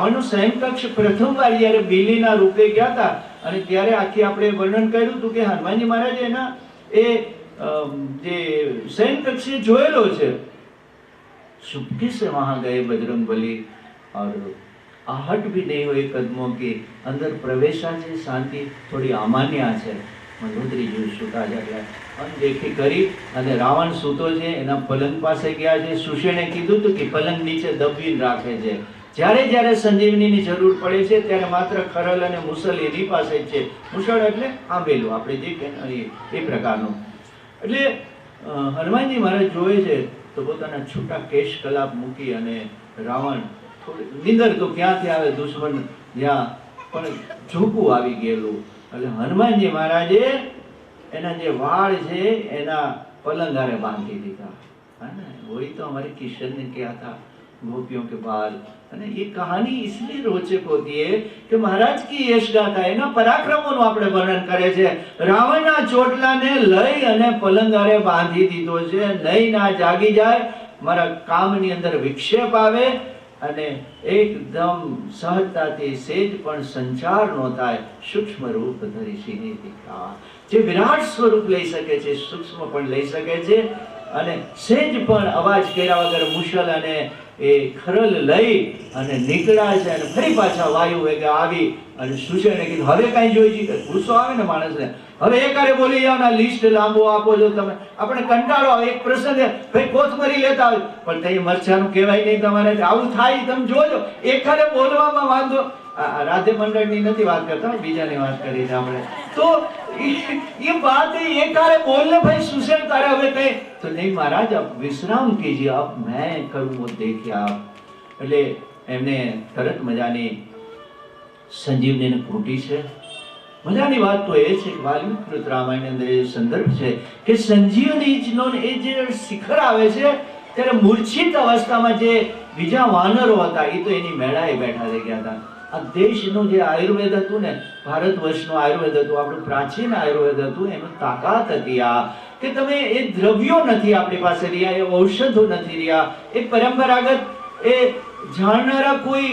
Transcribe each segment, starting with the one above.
રાવણનું શયનકક્ષ પ્રથમવાર જ્યારે બિલીના રૂપે ગયા હતા અને ત્યારે આખી આપણે વર્ણન કર્યું હતું કે હનુમાનજી મહારાજે એના એ જે શયનકક્ષ જોયેલો છે। चुपके से वहां गए बजरंग बली और आहट भी नहीं हुई कदमों की, अंदर प्रवेशा છે શાંતિ થોડી અમાન્ય છે। મંદોદરી જો સુતા જાય અનદેખી કરી અને રાવણ સૂતો છે એના પલંગ પાસે ગયા છે। સુષેણે કીધું હતું કે પલંગ નીચે દબીને રાખે છે, જ્યારે જ્યારે સંજીવનીની જરૂર પડે છે ત્યારે માત્ર ખરલ અને મુસલ એની પાસે જ છે। મુસળ એટલે આંબેલું આપણે જે કે એ પ્રકારનું। એટલે હનુમાનજી મહારાજ જોવે છે તો પોતાના છૂટા કેશ કલાપ મૂકી અને રાવણ થોડી નિંદર તો ક્યાંથી આવે, દુશ્મન જ્યાં પણ ઝૂકું આવી ગયેલું। એટલે હનુમાનજી મહારાજે એના જે વાળ છે એના પલંગારે બાંધી દીધા। है ना, वही तो हमारे किशन ने किया था गोपियों के बाल। અને એ કહાની इसलिए रोचक होती है कि महाराज की यश गाथा એના પરાક્રમોનું આપણે વર્ણન કરે છે। રાવણના ચોટલાને લઈ અને પલંગારે બાંધી દીધો છે, નહીં ના જાગી જાય, મારા કામની અંદર વિક્ષેપ આવે અને એકદમ સહજતાથી સેજ પણ સંચાર નો થાય, સૂક્ષ્મ રૂપ ધરી સિંહે દીકરા। જે વિરાટ સ્વરૂપ લઈ શકે છે, સૂક્ષ્મ પણ લઈ શકે છે અને સેજ પણ અવાજ કર્યા વગર મુશલ અને એ ખરલ લઈ અને નીકળ્યા છે અને ફરી પાછા વાયુ વેગે આવી અને સુષેણે કીધું હવે કઈ જોઈ છે, ગુસ્સો આવે ને માણસને, હવે એકારે બોલી જાવ ના લિસ્ટ લાંબો આપો છો તમે, આપણે કંટાળો આવે એક પ્રસંગ ભાઈ કોથમરી લેતા હોય પણ તઈ મરચાનું કહેવાય નહીં તમારે, આવું થાય તમે જોજો, એકારે બોલવામાં વાંધો। રાધે મંડળની નથી વાત કરતા, બીજાની વાત કરી છે આપણે। તો ये बात है, ये कार्य बोलने भाई सुषेण तारे હવે કઈ તો નહીં મહારાજ આપ વિશ્રામ કીजिए, आप मैं करूं वो देखिए आप। એટલે એમને તરત મજાની સંજીવનીને ફૂટી છે। મજાની વાત તો એ છે કે વાલ્મીકૃત રામાયણ અંદર એ સંદર્ભ છે કે સંજીવનીનો એ જે શિખર આવે છે ત્યારે મૂર્છિત અવસ્થામાં જે બીજા વાનરો હતા એ તો એની મેળાએ બેઠા થઈ ગયા હતા। આ દેશનું જે આયુર્વેદ હતું ને, ભારત વર્ષનું આયુર્વેદ હતું, આપણું પ્રાચીન આયુર્વેદ હતું, એનું તાકાત હતી આ કે તમે એ દ્રવ્યો નથી આપણી પાસે રહ્યા, એ ઔષધો નથી રહ્યા, એ પરંપરાગત એ જાણનારા કોઈ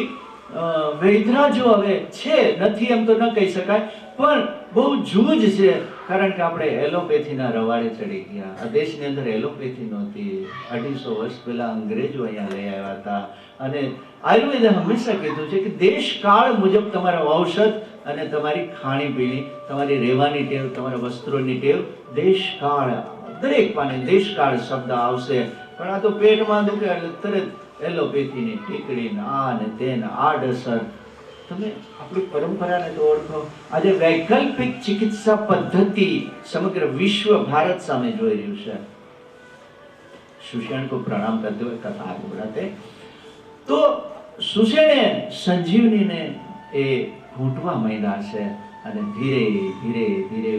વૈદ્યરા જો હવે છે નથી એમ તો ન કહી શકાય, પણ બહુ જૂજ છે, કારણ કે આપણે એલોપેથીના રવાડે ચડી ગયા। આ દેશની અંદર એલોપેથી નહોતી, 250 વર્ષ પહેલા અંગ્રેજો અહીંયા લઈ આવ્યા હતા અને આયુર્વેદે હંમેશા કીધું છે કે દેશ કાળ મુજબ તમારા ઔષધ અને તમારી ખાણીપીણી, તમારી રહેવાની ટેવ, તમારા વસ્ત્રોની ટેવ, દેશ કાળ, દરેક પાને દેશ કાળ શબ્દ આવશે। પણ આ તો પેટમાં દુખે એટલે તરત એલોપેથીની ટીકડી આ ને તેને આડઅસર। તમે આપણી પરંપરાને તો ઓળખો। આજે વૈકલ્પિક ચિકિત્સા પદ્ધતિ સમગ્ર વિશ્વ ભારત સામે જોઈ રહ્યું છે। સુષેણ को प्रणाम करते हुए कथा आगे बढ़ाते तो સુષેણે સંજીવનીને એ ઘૂંટવા માંડ્યા છે અને ધીરે ધીરે ધીરે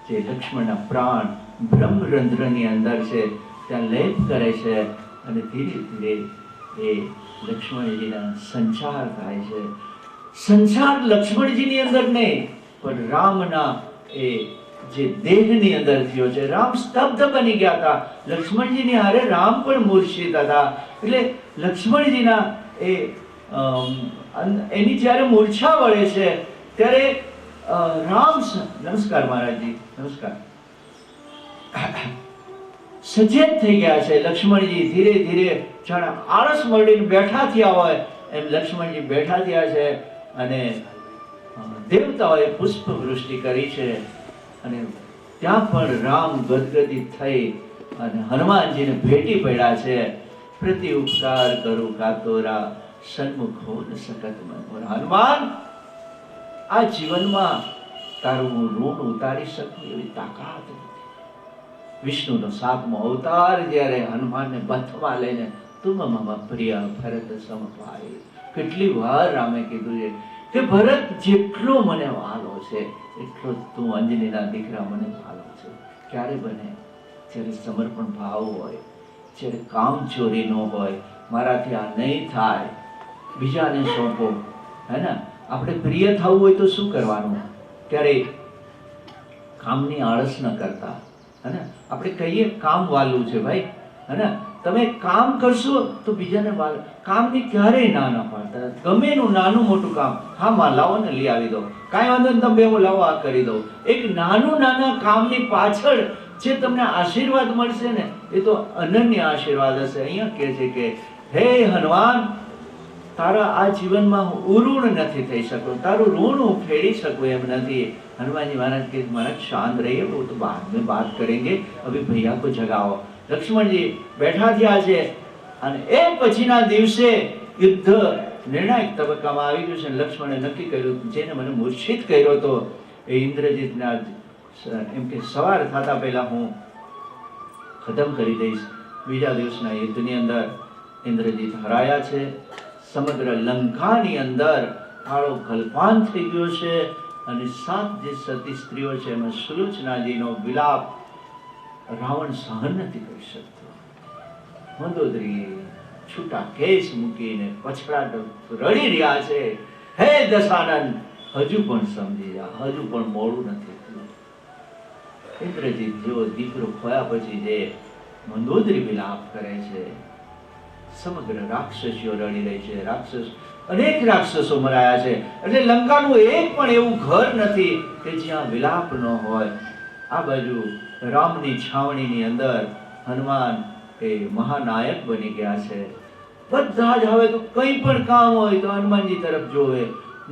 જે લક્ષ્મણના પ્રાણ બ્રહ્મરંધ્રની અંદર છે ત્યાં લેપ કરે છે અને ધીરે ધીરે એ લક્ષ્મણજીના સંચાર થાય છે। સંચાર લક્ષ્મણજીની અંદર નહીં પણ રામના એ જે દેહની અંદર થયો છે। રામ સ્તબ્ધ બની ગયા હતા, લક્ષ્મણજીની હારે રામ પણ મૂર્છિત હતા। એટલે લક્ષ્મણજીના એ એની જ્યારે મૂર્છા વળે છે ત્યારે રામ, નમસ્કાર મહારાજજી, નમસ્કાર, સચેત થઈ ગયા છે લક્ષ્મણજી। ધીરે ધીરે જાણે આળસ મળીને બેઠા થયા હોય એમ લક્ષ્મણજી બેઠા થયા છે અને દેવતાઓએ પુષ્પ વૃષ્ટિ કરી છે અને ત્યાં પણ રામ ગદગદિત થઈ અને હનુમાનજીને ભેટી પડ્યા છે। પ્રતિ ઉપકાર કરું કાતોરા, સન્મુખ હો ન સકત મનોરા। હનુમાન, આ જીવનમાં તારું હું ઋણ ઉતારી શકું એવી તાકાત નથી। વિષ્ણુનો 7મો અવતાર જ્યારે હનુમાનને બથમાં લઈને તુમ મમ પ્રિય ભરત સમભાઈ, કેટલી વાર રામે કીધું છે કે ભરત જેટલો મને વાલો છે એટલો તું અંજનીના દીકરા મને વાલો છે। ક્યારે બને? જ્યારે સમર્પણ ભાવ હોય, જ્યારે કામ ચોરી ન હોય, મારાથી આ નહીં થાય, બીજાને સોંપો, હે ને। આપણે પ્રિય થવું હોય તો શું કરવાનું? ત્યારે કામની આળસ ન કરતા, હે ને। આપણે કહીએ કામ વાલું છે ભાઈ, હે ને, તમે કામ કરશો તો બીજાને કામની ક્યારેય ના ના પાડતા. ગમે એનું નાનું મોટું કામ, હા માં લાવો ને લઈ આવી દો, કાંઈ વાંધો નહીં તમે હું લાવો આ કરી દઉં. એક નાના કામની પાછળ જે તમને આશીર્વાદ મળશે ને એ તો અનન્ય આશીર્વાદ હશે. અહીંયા કહે છે કે હે હનુમાન, તારા આ જીવનમાં હું ઋણ નથી થઈ શકતો, તારું ઋણ હું ફેરી શકું એમ નથી. હનુમાનજી મહારાજ કે મહારાજ શાંત રહીએ, वो तो बाद में बात करेंगे, अभी भैया को जगाओ. લક્ષ્મણજી બેઠા થયા છે અને એ પછીના દિવસે યુદ્ધ નિર્ણાયક તબક્કામાં આવી ગયું છે. લક્ષ્મણે નક્કી કર્યું, જેને મને મૂર્છિત કર્યો હતો એ ઇન્દ્રજીતના એમ કે સવાર થતા પહેલા હું ખતમ કરી દઈશ. બીજા દિવસના યુદ્ધની અંદર ઇન્દ્રજીત હરાયા છે. સમગ્ર લંકાની અંદર કાળો ગલપાન થઈ ગયો છે અને 7 જે સતી સ્ત્રીઓ છે એમાં સુલોચનાજીનો વિલાપ રાવણ સહન નથી કરી શકતો. મંદોદરી છૂટા કેસ મૂકીને પછડાટ રડી રહ્યા છે. હે દશાનન, હજુ પણ સમજી જા, હજુ પણ મોડું નથી થયું. ઇન્દ્રજીત જેવો દીકરો ખોયા પછી જે મંદોદરી વિલાપ કરે છે, સમગ્ર રાક્ષસીઓ રડી રહી છે. અનેક રાક્ષસો મરાયા છે. એટલે લંકાનું એક પણ એવું ઘર નથી કે જ્યાં વિલાપ ન હોય. આ બાજુ રામની છાવણીની અંદર હનુમાન એ મહાનાયક બની ગયા છે. બધા જ હવે તો કંઈ પણ કામ હોય તો હનુમાનજી તરફ જોવે,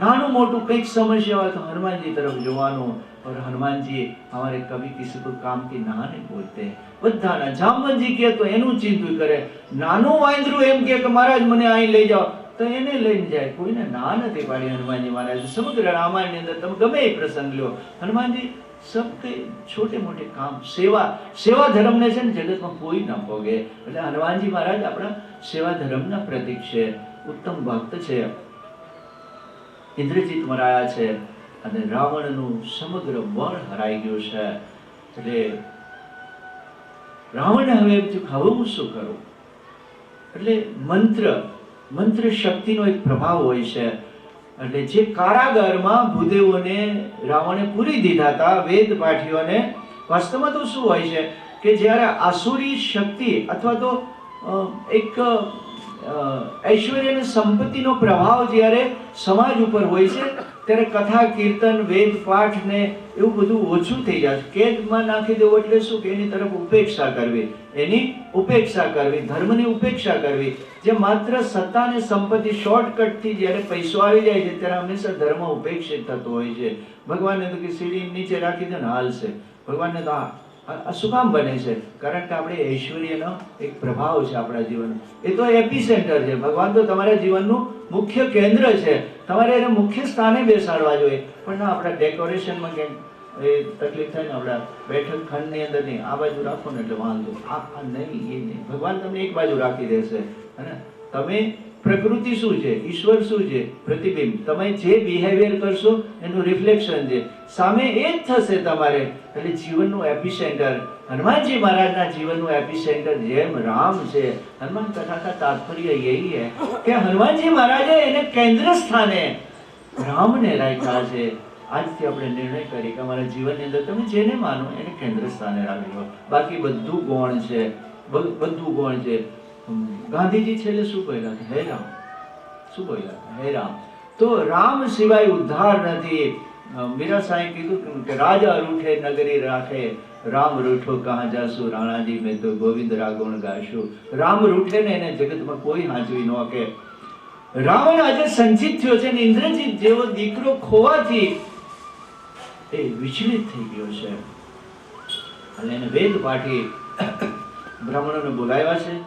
નાનું મોટું કંઈક સમસ્યા હોય તો હનુમાનજી તરફ જોવાનું. और हनुमान जी हमारे कभी किसी को काम की ना नहीं बोलते. બધાના જામવંતજી કહે તો એનું ચિંતન કરે, નાનું વાંદરું એમ કહે કે મહારાજ મને અહીં લઈ જાઓ તો એને લઈને જાય. કોઈને ના નથી પાડી હનુમાનજી મહારાજ. સમગ્ર રામાયણની અંદર તમે ગમે એ પ્રસંગ લો, હનુમાનજી सबके छोटे मोटे काम सेवा धर्म ने છે ને જગતમાં કોઈ ના ભોગે. એટલે હનુમાનજી મહારાજ આપણા સેવા ધર્મના પ્રતીક છે, ઉત્તમ ભક્ત છે. ઇન્દ્રજીત મરાયા છે અને રાવણનું સમગ્ર બળ હરાઈ ગયું છે. એટલે રાવણને હવે એમ થયું હવે હું શું કરું. એટલે મંત્ર શક્તિનો એક પ્રભાવ હોય છે. એટલે જે કારાગારમાં ભૂદેવોને રાવણે પૂરી દીધા હતા, વેદ પાઠીઓને, વાસ્તવમાં તો શું હોય છે કે જ્યારે આસુરી શક્તિ અથવા તો એક ઐશ્વર્ય અને સંપત્તિનો પ્રભાવ જ્યારે સમાજ ઉપર હોય છે ત્યારે કથા કીર્તન વેદ પાઠ ને એવું બધું ઓછું થઈ જાય. કેદમાં નાખી દેવું એટલે શું કે એની તરફ ઉપેક્ષા કરવી, ધર્મની ઉપેક્ષા કરવી. જે માત્ર સત્તા અને સંપત્તિ શોર્ટકટથી જ્યારે પૈસો આવી જાય છે ત્યારે હંમેશા ધર્મ ઉપેક્ષિત થતો હોય છે. ભગવાનને તો કે સીડી નીચે રાખી દે ને હાલશે. ભગવાનને તો આ શું કામ બને છે? કારણ કે આપણે ઐશ્વર્યનો એક પ્રભાવ છે આપણા જીવનનો. એ તો એપી સેન્ટર છે. ભગવાન તો તમારા જીવનનું મુખ્ય કેન્દ્ર છે. તમારે એને મુખ્ય સ્થાને બેસાડવા જોઈએ. પણ ના, આપણા ડેકોરેશનમાં કેમ એ તકલીફ થાય ને, આપણા બેઠક ખંડની અંદર નહીં, આ બાજુ રાખો ને એટલે વાંધો, આ નહીં, એ નહીં. ભગવાન તમને એક બાજુ રાખી દેશે. અને તમે પ્રકૃતિ શું છે, ઈશ્વર શું છે, પ્રતિબિંબ. તમે જે બિહેવિયર કરશો એનું રિફ્લેક્શન છે, સામે એ જ થશે તમારે. એટલે જીવનનું એપિસેન્ટર હનુમાનજી મહારાજના જીવનનું એપિસેન્ટર જેમ રામ છે. હનુમાન કથા કા તાત્पर्य यही है કે હનુમાનજી મહારાજે એને કેન્દ્ર સ્થાને રામને રાખ્યા છે. આજથી આપણે નિર્ણય કરી કે અમારા જીવનની અંદર તમે જેને માનો એને કેન્દ્ર સ્થાને રાખજો. બાકી બધું ગૌણ છે, બધું ગૌણ છે. ગાંધીજી છેલ્લે શું બોલ્યા હતા? હે રામ. શું બોલ્યા હતા? હે રામ. તો રામ સિવાય ઉદ્ધાર નથી. મીરા સાંઈ કીધું કે રાજા રૂઠે નગરી રાખે, રામ રૂઠો કહાં જાસુ, રાણાજી મેં તો ગોવિંદ રાગુણ ગાશું. રામ રૂઠે ને એને જગતમાં કોઈ હાંચવી ન કે. રાવણ આજે સંચિત થયો છે ને ઇન્દ્રજીત જેવો દીકરો ખોવાથી એ વિચલિત થઈ ગયો છે. અને એને વેદ પાઠી બ્રાહ્મણોને બોલાવ્યા છે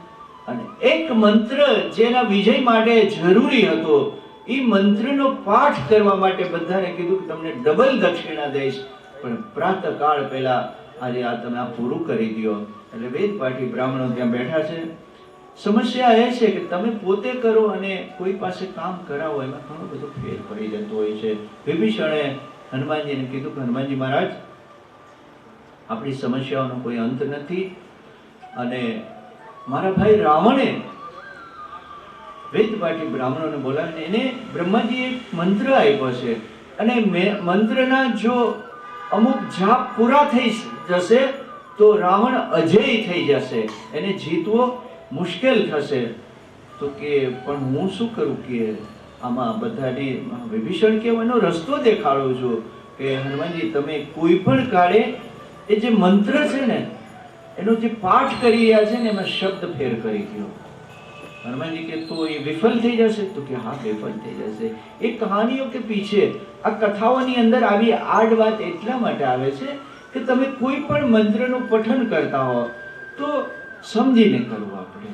અને એક મંત્ર જેના વિજય માટે જરૂરી હતો એ મંત્રનો પાઠ કરવા માટે બધાને કીધું કે તમને ડબલ દક્ષિણા દઈશ, પણ પ્રાતઃકાળ પહેલા આજે આ તમે આ પૂરું કરી દો. એટલે વેદ પાઠી બ્રાહ્મણો ત્યાં બેઠા છે. સમસ્યા એ છે કે તમે પોતે કરો અને કોઈ પાસે કામ કરાવો એમાં ઘણો બધો ફેર પડી જતો હોય છે. વિભીષણે હનુમાનજીને કીધું કે હનુમાનજી મહારાજ, આપણી સમસ્યાઓનો કોઈ અંત નથી અને મારા ભાઈ રાવણે વેદ પાઠી બ્રાહ્મણોને બોલાવીને એને બ્રહ્માજીએ એક મંત્ર આપ્યો છે અને મંત્રના જો અમુક જાપ પૂરા થઈ જશે તો રાવણ અજેય થઈ જશે. એને જીતવો મુશ્કેલ થશે. તો કે પણ હું શું કરું કે આમાં બધાની વિભીષણ કે એનો રસ્તો દેખાડું છું કે હનુમાનજી તમે કોઈ પણ કાળે એ જે મંત્ર છે ને એનો જે પાઠ કરી રહ્યા છે ને એમાં શબ્દ ફેર કરી ગયો. હનુમાનજી કે તો એ વિફલ થઈ જશે? તો કે હા વિફલ થઈ જશે. એ કહાનીઓ કે પીછે આ કથાઓની અંદર આવી આડ વાત એટલા માટે આવે છે કે તમે કોઈ પણ મંત્રનું પઠન કરતા હો તો સમજીને કરવું આપણે,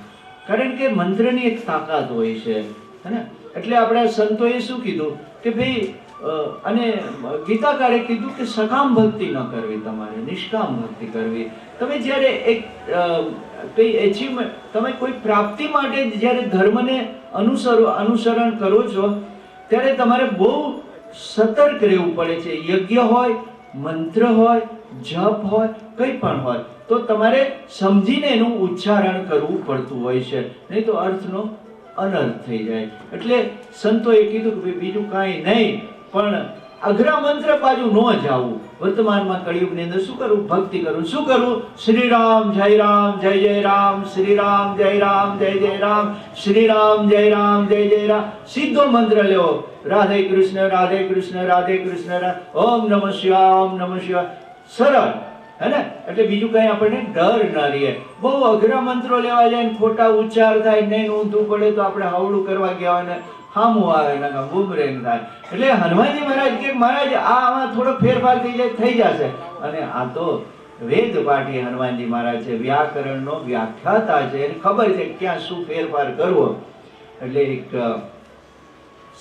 કારણ કે મંત્રની એક તાકાત હોય છે, હે ને? એટલે આપણા સંતોએ શું કીધું કે ભાઈ અને ગીતાકારે કીધું કે સકામ ભક્તિ ન કરવી, તમારે નિષ્કામ ભક્તિ કરવી. તમે જ્યારે એક કઈ એચિવમેન્ટ, તમે કોઈ પ્રાપ્તિ માટે જ્યારે ધર્મને અનુસરણ કરો છો ત્યારે તમારે બહુ સતર્ક રહેવું પડે છે. યજ્ઞ હોય, મંત્ર હોય, જપ હોય, કંઈ પણ હોય તો તમારે સમજીને એનું ઉચ્ચારણ કરવું પડતું હોય છે, નહીં તો અર્થનો અનર્થ થઈ જાય. એટલે સંતોએ કીધું કે બીજું કાંઈ નહીં પણ અઘરા મંત્ર બાજુ ન જાવું. વર્તમાનમાં કળિયુગની અંદર શું કરવું? ભક્તિ કરવું. શું કરવું? શ્રી રામ જય રામ જય જય રામ, શ્રી રામ જય રામ જય જય રામ, શ્રી રામ જય રામ જય જય રામ. સીધો મંત્ર લેવો, રાધે કૃષ્ણ રાધે કૃષ્ણ રાધે કૃષ્ણ, ઓમ નમઃ શિવાય ઓમ નમઃ શિવાય. સરળ, હે ને? એટલે બીજું કઈ આપણને ડર ન રહે. બહુ અઘરા મંત્રો લેવા જાય ને ખોટા ઉચ્ચાર થાય, નહીં ઊંધું પડે તો આપણે હવડું કરવા ગયા હોય ને હામું આવે ને બુમરેંગ થાય. એટલે હનુમાનજી મહારાજ કે મહારાજ આમાં થોડો ફેરફાર થઈ જાય, થઈ જશે. અને આ તો વેદ પાઠી હનુમાનજી મહારાજ છે, વ્યાકરણનો વ્યાખ્યાતા છે, એને ખબર છે ક્યાં શું ફેરફાર કરવો. એટલે એક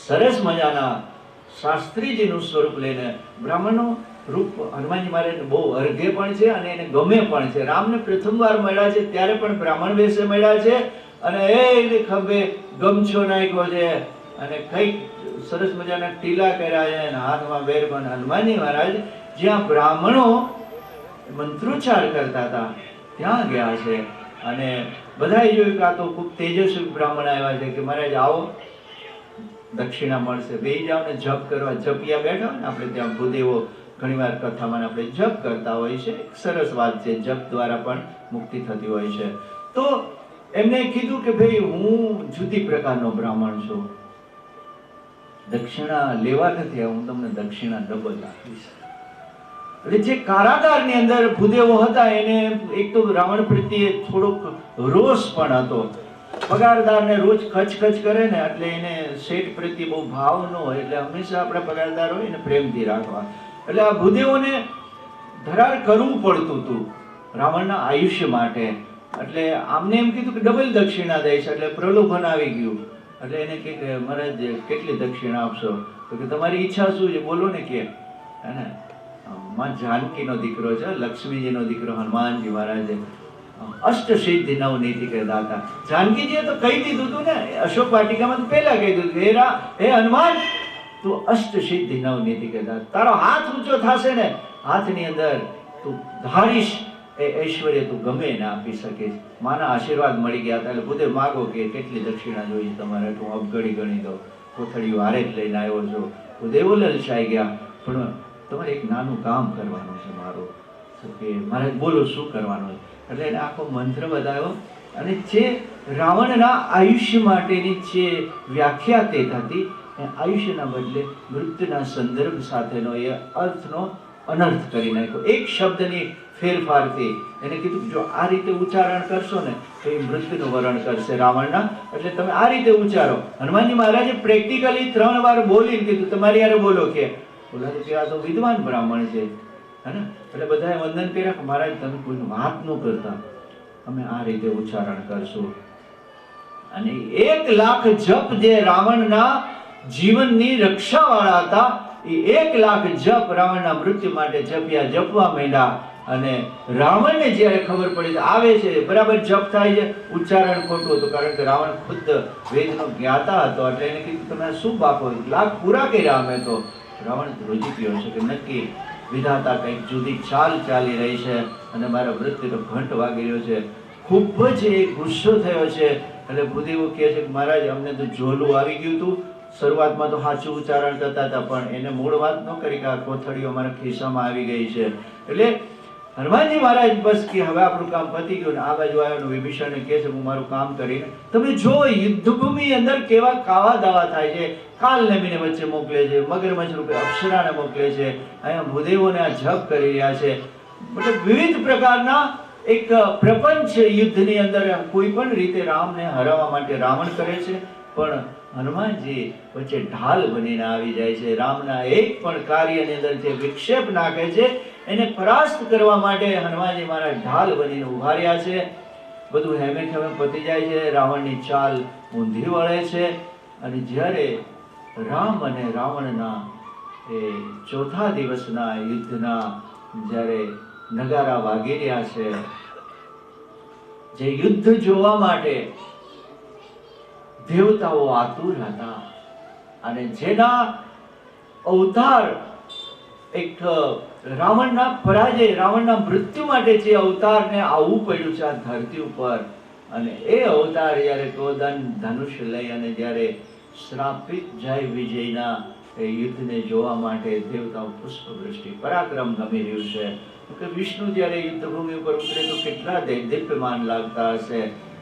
સરસ મજાના શાસ્ત્રીજીનું સ્વરૂપ લઈને બ્રાહ્મણનો રૂપ હનુમાનજી મહારાજને બહુ અર્ઘે પણ છે અને એને ગમે પણ છે. રામને પ્રથમવાર મળ્યા છે ત્યારે પણ બ્રાહ્મણ વેશે મળ્યા છે અને એ ખભે ગમછો નાખ્યો છે અને કઈક સરસ મજાના ટીલા કર્યા છે અને હાથમાં બેરબન. હનુમાનજી મહારાજ જ્યાં બ્રાહ્મણો મંત્રોચ્ચાર કરતા હતા ત્યાં ગયા છે અને બધાએ જોયું કે આ તો ખૂબ તેજસ્વી બ્રાહ્મણ આવ્યા છે કે મહારાજ આવો, દક્ષિણા મળશે, બેસી જાઓ ને જપ કરવા. જપિયા બેઠા ને આપણે ત્યાં ભૂદેવો ઘણીવાર કથામાં આપણે જપ કરતા હોય છે, સરસ વાત છે, જપ દ્વારા પણ મુક્તિ થતી હોય છે. તો એમને કીધું કે ભાઈ હું જુદી પ્રકારનો બ્રાહ્મણ છું, દક્ષિણા લેવા નથી, હું તમને દક્ષિણા ડબલ આપીશ. એટલે જે કારાગારની અંદર ભૂદેવો હતા એને એક તો રાવણ પ્રત્યે થોડોક રોષ પણ હતો. પગારદારને રોજ ખચખચ કરે ને એટલે એને શેઠ પ્રત્યે બહુ ભાવ ન હોય, એટલે હંમેશા આપણા પગારદાર હોય એને પ્રેમથી રાખવા. એટલે આ ભૂદેવોને ધરાર કરવું પડતું હતું રાવણના આયુષ્ય માટે. એટલે આમને એમ કીધું કે ડબલ દક્ષિણા દઈશ. એટલે પ્રલોભન આવી ગયું. એટલે એને કે મહારાજ કેટલી દક્ષિણા આપશો? તો કે તમારી ઈચ્છા શું છે બોલો ને. કે હે ને માં જાનકીનો દીકરો છે, લક્ષ્મીજીનો દીકરો હનુમાનજી મહારાજે અષ્ટસિદ્ધિ નવનીતિ કે દાતા. જાનકીજીએ તો કહી દીધું હતું ને, અશોક વાટિકામાં તો પહેલા કહી દીધું, હે હનુમાન તું અષ્ટસિદ્ધિ નવનીતિ કે દાતા, તારો હાથ ઊંચો થશે ને હાથની અંદર તું ધારીશ એ ઐશ્વર્ય તું ગમે એને આપી શકીશ. માના આશીર્વાદ મળી ગયા હતા. એટલે પોતે માગો કે કેટલી દક્ષિણા જોઈએ તમારે, હું અબગડી ગણી દઉં, કોથળીઓ હારે જ લઈને આવ્યો છું. ભૂદેવો લલચાઈ ગયા, પણ તમારે એક નાનું કામ કરવાનું છે મારું. કે મારે બોલો શું કરવાનું છે? એટલે એને આખો મંત્ર બતાવ્યો અને જે રાવણના આયુષ્ય માટેની જે વ્યાખ્યા તે હતી એ આયુષ્યના બદલે મૃત્યુના સંદર્ભ સાથેનો એ અર્થનો અનર્થ કરી નાખ્યો. એક શબ્દની ફેરફારથી એને કીધું જો આ રીતે ઉચ્ચારણ કરશો ને તો એ મૃત્યુનું વરણ કરશે રાવણના, એટલે તમે આ રીતે ઉચ્ચારો. હનુમાનજી મહારાજે પ્રેક્ટિકલી 3 વાર બોલીને કીધું તમારી યારે બોલો. કે બોલા કે આ તો વિદ્વાન બ્રાહ્મણ છે, હે ને? એટલે બધાએ વંદન કર્યા કે મહારાજ તમે કોઈની વાત ન કરતા, અમે આ રીતે ઉચ્ચારણ કરશું. અને 1 લાખ જપ જે રાવણના જીવનની રક્ષા વાળા હતા એ 1 લાખ જપ રાવણના મૃત્યુ માટે જપ્યા, જપવા માંડ્યા. અને રાવણને જ્યારે ખબર પડી આવે છે બરાબર જપ થાય છે, ઉચ્ચારણ ખોટું હતું કારણ કે રાવણ ખુદ વેદનો જ્ઞાતા હતો. એટલે એને કીધું તમે શું બાપો લાખ પૂરા કર્યા અમે તો. રાવણ ધ્રુજી ગયો છે કે નક્કી વિધાતા કંઈક જુદી ચાલ ચાલી રહી છે અને મારા મૃત્યુનો ઘંટ વાગી રહ્યો છે. ખૂબ જ એ ગુસ્સો થયો છે. એટલે ભૂદેવો કહે છે કે મહારાજ અમને તો ઝોલું આવી ગયું હતું, શરૂઆતમાં તો સાચું ઉચ્ચારણ કરતા હતા પણ એને મૂળ વાત ન કરી કે આ કોથળીઓ અમારા ખિસ્સામાં આવી ગઈ છે. એટલે હનુમાનજી મહારાજ બસ કે હવે આપણું કામ પતી ગયું ને આ બાજુ આવ્યો વિભીષણને કહે છે હું મારું કામ કરીને તમે જો યુદ્ધભૂમિ અંદર કેવા કાવા દાવા થાય છે. કાલનેમીને વચ્ચે મોકલે છે, મગરમચ્છ રૂપે અપ્સરાને મોકલે છે, અહીંયા ભૂદેવોને આ જપ કરી રહ્યા છે. મતલબ વિવિધ પ્રકારના એક પ્રપંચ યુદ્ધની અંદર કોઈ પણ રીતે રામને હરાવવા માટે રાવણ કરે છે, પણ હનુમાનજી વચ્ચે ઢાલ બનીને આવી જાય છે. રામના એક પણ કાર્યની અંદર જે વિક્ષેપ નાખે છે એને પરાસ્ત કરવા માટે હનુમાનજી મહારાજ ઢાલ બનીને ઉભા રહ્યા છે. બધું હેમે ખેમે પતી જાય છે. રાવણની ચાલ ઊંધી વળે છે અને જ્યારે રામ અને રાવણના એ ચોથા દિવસના યુદ્ધના જ્યારે નગારા વાગી રહ્યા છે, જે યુદ્ધ જોવા માટે દેવતાઓ આતુર હતા અને જેના અવતાર એક રાવણના પરાજય, રાવણના મૃત્યુ માટે જે અવતારને આવવું પડ્યું છે આ ધરતી ઉપર, અને એ અવતાર જ્યારે ક્રોધન ધનુષ લઈ અને જ્યારે શ્રાપિત જય વિજયના એ યુદ્ધને જોવા માટે દેવતાઓ પુષ્પવૃષ્ટિ પરાક્રમ ગમી રહ્યું છે. કે વિષ્ણુ જ્યારે યુદ્ધભૂમિ ઉપર ઉતરે તો કેટલા દિવ્યમાન લાગતા હશે,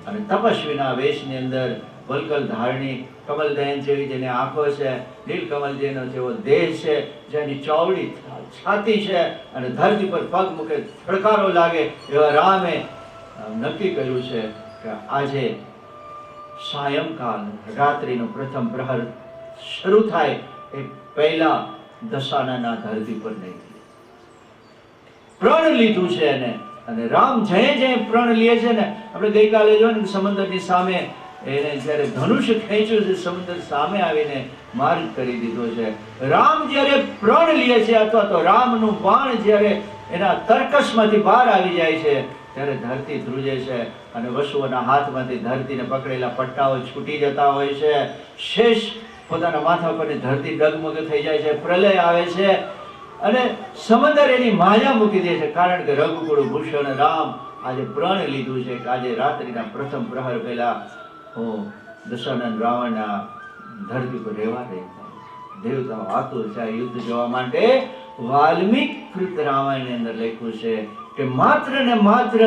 અને તપસ્વીના વેશની અંદર વલ્કલ ધારણી કમલદયન જેવી જેની આંખો છે, નીલકમલ જેનો જેવો દેહ છે, જેની ચોવડી છાતી છે અને ધરતી પર પગ મૂકે થડકારો લાગે એવા રામે નક્કી કર્યું છે કે આજે સાયંકાલ રાત્રિનો પ્રથમ પ્રહર શરૂ થાય એ પહેલા દશાના ધરતી પર નહીં પ્રણ લીધું છે એને. અને રામ જે પ્રણ લે છે ને, આપણે ગઈકાલે જો ને સમુદ્રની સામે એને જ્યારે ધનુષ ખેંચ્યું છે, સમુદ્ર સામે આવીને માર્ગ કરી દીધો છે. રામ જ્યારે પ્રણ લે છે અથવા તો રામનું બાણ જ્યારે એના તર્કસમાંથી બહાર આવી જાય છે ત્યારે ધરતી ધ્રુજે છે અને વસુઓના હાથમાંથી ધરતીને પકડેલા પટ્ટાઓ છૂટી જતા હોય છે. શેષ પોતાના માથા પર ધરતી ડગમગ થઈ જાય છે, પ્રલય આવે છે અને સમંદર એની માયા મૂકી દે છે. કારણ કે રઘુકુળ ભૂષણ રામ આજે પ્રણ લીધું છે કે આજે રાત્રિના પ્રથમ પ્રહર પહેલા હું દશાનંદ રાવણના ધરતી પર રહેવા દે. દેવતાઓ આતુર છે યુદ્ધ જોવા માટે. વાલ્મીક કૃત રામાયણની અંદર લખ્યું છે કે માત્ર ને માત્ર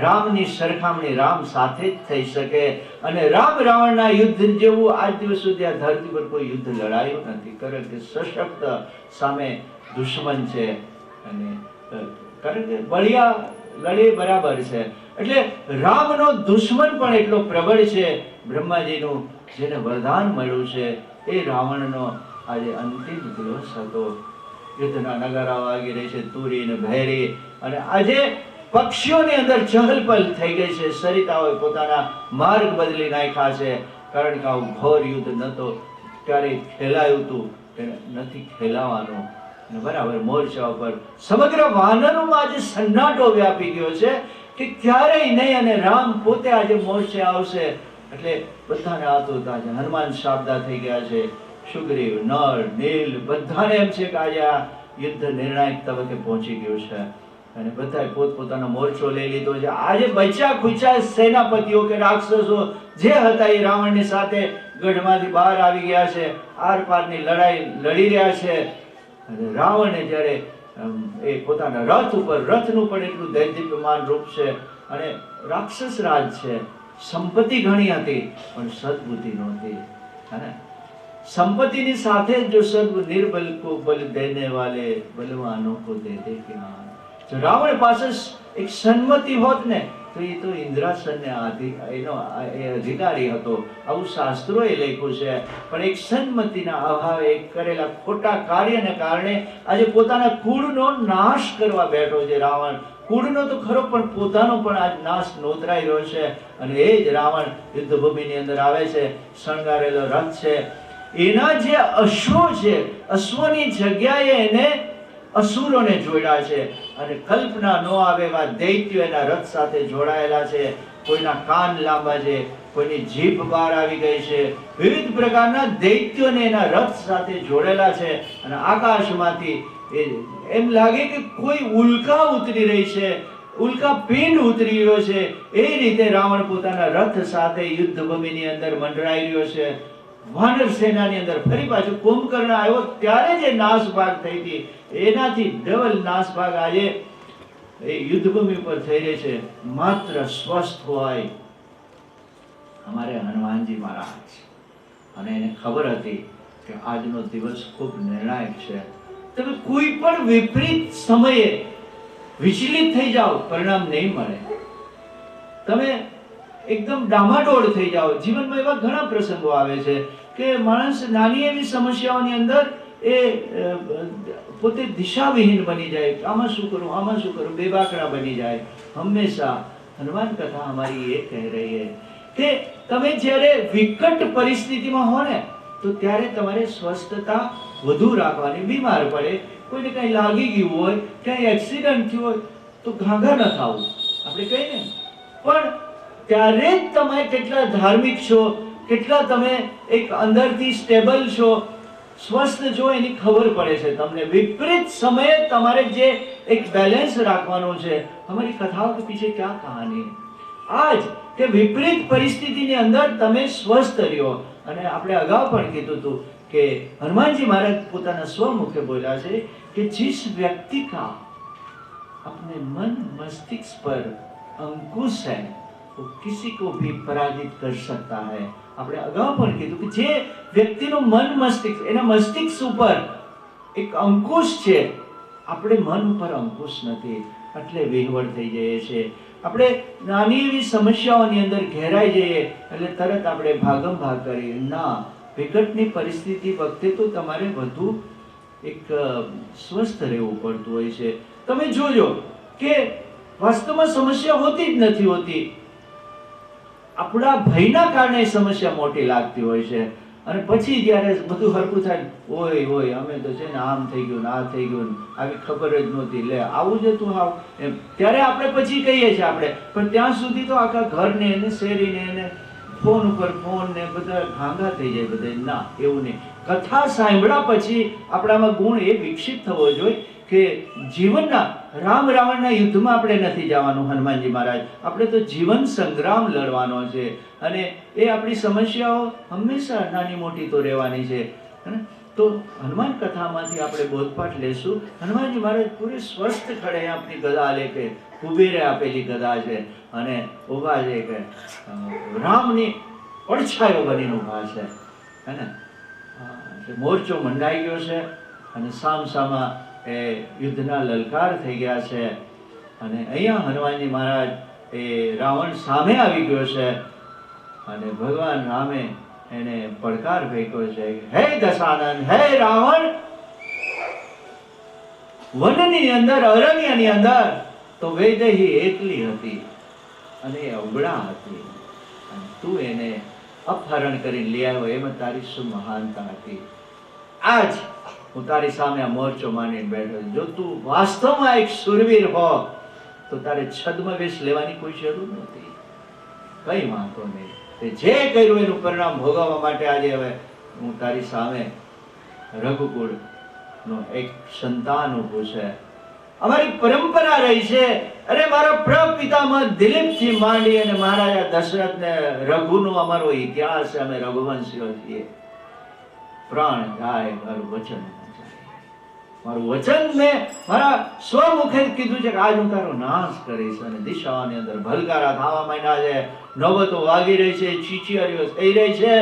રામની સરખામણી રામ સાથે જ થઈ શકે, અને રામ રાવણના યુદ્ધ જેવું આજ દિવસ સુધી આ ધરતી પર કોઈ યુદ્ધ લડાયું નથી. કારણ કે સશક્ત સામે દુશ્મન છે, અને કારણ કે બળિયા લડે બરાબર છે. એટલે રામનો દુશ્મન પણ એટલો પ્રબળ છે. બ્રહ્માજીનું જેને વરદાન મળ્યું છે એ રાવણનો આજે અંતિમ દિવસ હતો. યુદ્ધના નગારા વાગી રહી છે, તુરી ને ભેરી, અને આજે પક્ષીઓની અંદર ચહલપહલ થઈ ગઈ છે. સરિતાઓએ પોતાના માર્ગ બદલી નાખ્યા છે, કારણ કે આવું ઘોર યુદ્ધ નતો ત્યારે ખેલાયું હતું, નથી ખેલાવાનું. બરાબર મોરચા ઉપર સમગ્ર વાનરોમાં આજે સન્નાટો વ્યાપી ગયો છે કે ક્યારેય નહીં, અને રામ પોતે આજે મોરચે આવશે એટલે બધાને આતુરતા છે. હનુમાન શાબ્દા થઈ ગયા છે, સુગ્રીવ, નળ, નીલ બધાને એમ છે કે આજે આ યુદ્ધ નિર્ણાયક તબક્કે પહોંચી ગયું છે અને બધાએ પોતપોતાનો મોરચો લઈ લીધો છે. આજે બચ્યા ખુચ્યા સેનાપતિઓ કે રાક્ષસો જે હતા એ રાવણની સાથે ગઢમાંથી બહાર આવી ગયા છે, આર પારની લડાઈ લડી રહ્યા છે. અને રાવણે જ્યારે એ પોતાના રથ ઉપર, રથનું પણ એટલું દૈદીપ્યમાન રૂપ છે, અને રાક્ષસ રાજ છે. સંપત્તિ ઘણી હતી પણ સદબુદ્ધિ નહોતી. અને સંપત્તિની સાથે જો સદ નિર્બલ કો બલ દેને વાલે બલવાનોं को दे दे ज्ञान. જો રાવણ પાસે એક સન્મતિ હોત ને તો એ તો ઇન્દ્રાસનને એનો અધિકારી હતો. આવું શાસ્ત્રોએ લખ્યું છે. પણ એક સન્મતિના અભાવે એક કરેલા ખોટા કાર્યને કારણે આજે પોતાના કુળનો નાશ કરવા બેઠો છે રાવણ. કુળનો તો ખરો પણ પોતાનો પણ આજ નાશ નોતરાઈ રહ્યો છે. અને એ જ રાવણ યુદ્ધભૂમિની અંદર આવે છે, શણગારેલો રથ છે, એના જે અશ્વો છે, અશ્વની જગ્યાએ એને અસુરોને જોડ્યા છે, અને કલ્પના ન આવે એવા દૈત્યો એના રથ સાથે જોડાયેલા છે. કોઈના કાન લાંબા છે, કોઈની જીભ બહાર આવી ગઈ છે, વિવિધ પ્રકારના દૈત્યોને એના રથ સાથે જોડેલા છે. અને આકાશમાંથી એમ લાગે કે કોઈ ઉલ્કા ઉતરી રહી છે, ઉલ્કા પિંડ ઉતરી રહ્યો છે. એ રીતે રાવણ પોતાના રથ સાથે યુદ્ધભૂમિની અંદર મંડરાઈ રહ્યો છે. વાનર સેનાની અંદર ફરી પાછું કુંભકર્ણ આવ્યો ત્યારે જે નાસભાગ થઈ હતી એનાથી ડબલ નાસભાગ આજે એ યુદ્ધભૂમિ પર થઈ રહી છે, માત્ર સ્વસ્થ હોય અમારે હનુમાનજી મહારાજ. અને એને ખબર હતી કે આજનો દિવસ ખૂબ નિર્ણાયક છે. તમે કોઈ પણ વિપરીત સમયે વિચલિત થઈ જાઓ, પરિણામ નહીં મળે. તમે એકદમ ડામાડોળ થઈ જાઓ. જીવનમાં એવા ઘણા પ્રસંગો આવે છે કે માણસ નાની એવી સમસ્યાઓની અંદર એ પોતે દિશાવિહીન બની જાય. આમાં શું કરું, આમાં શું કરું, બેબાકડા બની જાય. હંમેશા હનુમાન કથા અમારી એ કહી રહી છે કે તમે જ્યારે વિકટ પરિસ્થિતિમાં હો ને, તો ત્યારે તમારે સ્વસ્થતા વધુ રાખવાની. બીમાર પડે, કોઈને કઈ લાગી ગયું હોય, ક્યાંય એક્સિડન્ટ થયું હોય, તો ઘાઘા ન થવું આપણે કહીએ ને. પણ ત્યારે જ તમે કેટલા ધાર્મિક છો, કેટલા તમે એક અંદરથી સ્ટેબલ છો, સ્વસ્થ છો, એની ખબર પડે છે તમને. વિપરીત સમયે તમારે જે એક બેલેન્સ રાખવાનું છે. હમારી કથાઓ કે પીછે ક્યાં કહાની? આજ કે વિપરીત પરિસ્થિતિની અંદર તમે સ્વસ્થ રહ્યો. અને આપણે અગાઉ પણ કીધું હતું કે હનુમાનજી મહારાજ પોતાના સ્વમુખે બોલ્યા છે કે जिस व्यक्ति का अपने मन मस्तिष्क पर अंकुश है वो किसी को भी पराजित कर सकता है. આપણે અગાઉ પણ કીધું કે જે વ્યક્તિનું મન મસ્તિષ્ક, એના મસ્તિષ્ક ઉપર એક અંકુશ છે, આપણે મન ઉપર અંકુશ નથી, એટલે વિહવળ થઈ જઈએ છીએ. આપણે નાની એવી સમસ્યાઓની અંદર ઘેરાઈ જઈએ એટલે તરત આપણે ભાગમ ભાગ કરીએ. ના, વિકટની પરિસ્થિતિ વખતે તો તમારે વધુ એક સ્વસ્થ રહેવું પડતું હોય છે. તમે જોજો કે વાસ્તવમાં સમસ્યા હોતી જ નથી હોતી. આપણા ભયના કારણે સમસ્યા મોટી લાગતી હોય છે. અને પછી જ્યારે બધું હરખું થાય, ઓય ઓય અમે તો છે ને આમ થઈ ગયું, આ થઈ ગયું, આવી ખબર જ નહોતી, લે આવું જ હતું હાવ એમ. ત્યારે આપણે પછી કહીએ છીએ આપણે, પણ ત્યાં સુધી તો આખા ઘરને એને શેરીને એને ફોન ઉપર ફોન ને બધા ઘાંઘા થઈ જાય બધા. ના, એવું નહીં. કથા સાંભળ્યા પછી આપણામાં ગુણ એ વિકસિત થવો જોઈએ કે જીવનના રામ રાવણના યુદ્ધમાં આપણે નથી જવાનું. હનુમાનજી મહારાજ, આપણે તો જીવન સંગ્રામ લડવાનો છે. અને એ આપણી સમસ્યાઓ હંમેશા નાની મોટી તો રહેવાની છે. તો હનુમાન કથામાંથી આપણે બોધપાઠ લેશું. હનુમાનજી મહારાજ પૂરે સ્વસ્થ ખડે આપણી ગદા લે કે કુબેરે આપેલી ગદા છે અને ઉભા છે કે રામની પડછાયો બનીને ઉભા છે. હે ને, મોરચો મંડાઈ ગયો છે અને સામસામા એ યુદ્ધના લલકાર થઈ ગયા છે. અને અહીંયા હનુમાનજી મહારાજ એ રાવણ સામે આવી ગયો છે અને ભગવાન રામે એને પડકાર ફેંક્યો છે, હે દશાનન, હે રાવણ, વનની અંદર, અરણ્યની અંદર તો વૈદેહી એકલી હતી અને એ અવળા હતી, અને તું એને અપહરણ કરીને લઈ આવ્યો, એમાં તારી શું મહાનતા હતી. આજ હું તારી સામે આ મોરચો માંડીને બેઠો. જો તું વાસ્તવમાં એક સુરવીર હો તો તારે છદ્મવેશ લેવાની કોઈ જરૂર નથી. કઈ વાંધો નહીં, તે જે કર્યું એનું પરિણામ ભોગવવા માટે આજે હવે હું તારી સામે રઘુકુળ નો એક સંતાન ઊભું છે. અમારી પરંપરા રહી છે. અરે મારા પ્રપિતામહ દિલીપ થી માંડી અને મહારાજા દશરથ ને રઘુનો અમારો ઇતિહાસ છે. અમે રઘુવંશીઓ છીએ. પ્રાણ જાય મારું વચન, મારું વચન મેં મારા સ્વમુખે કીધું છે કે આજ હું તારો નાશ કરીશ. અને દિશાઓની અંદર ભલકારા થવા માંડ્યા છે, નોબતો વાગી રહી છે, ચીચીયારીઓ થઈ રહી છે,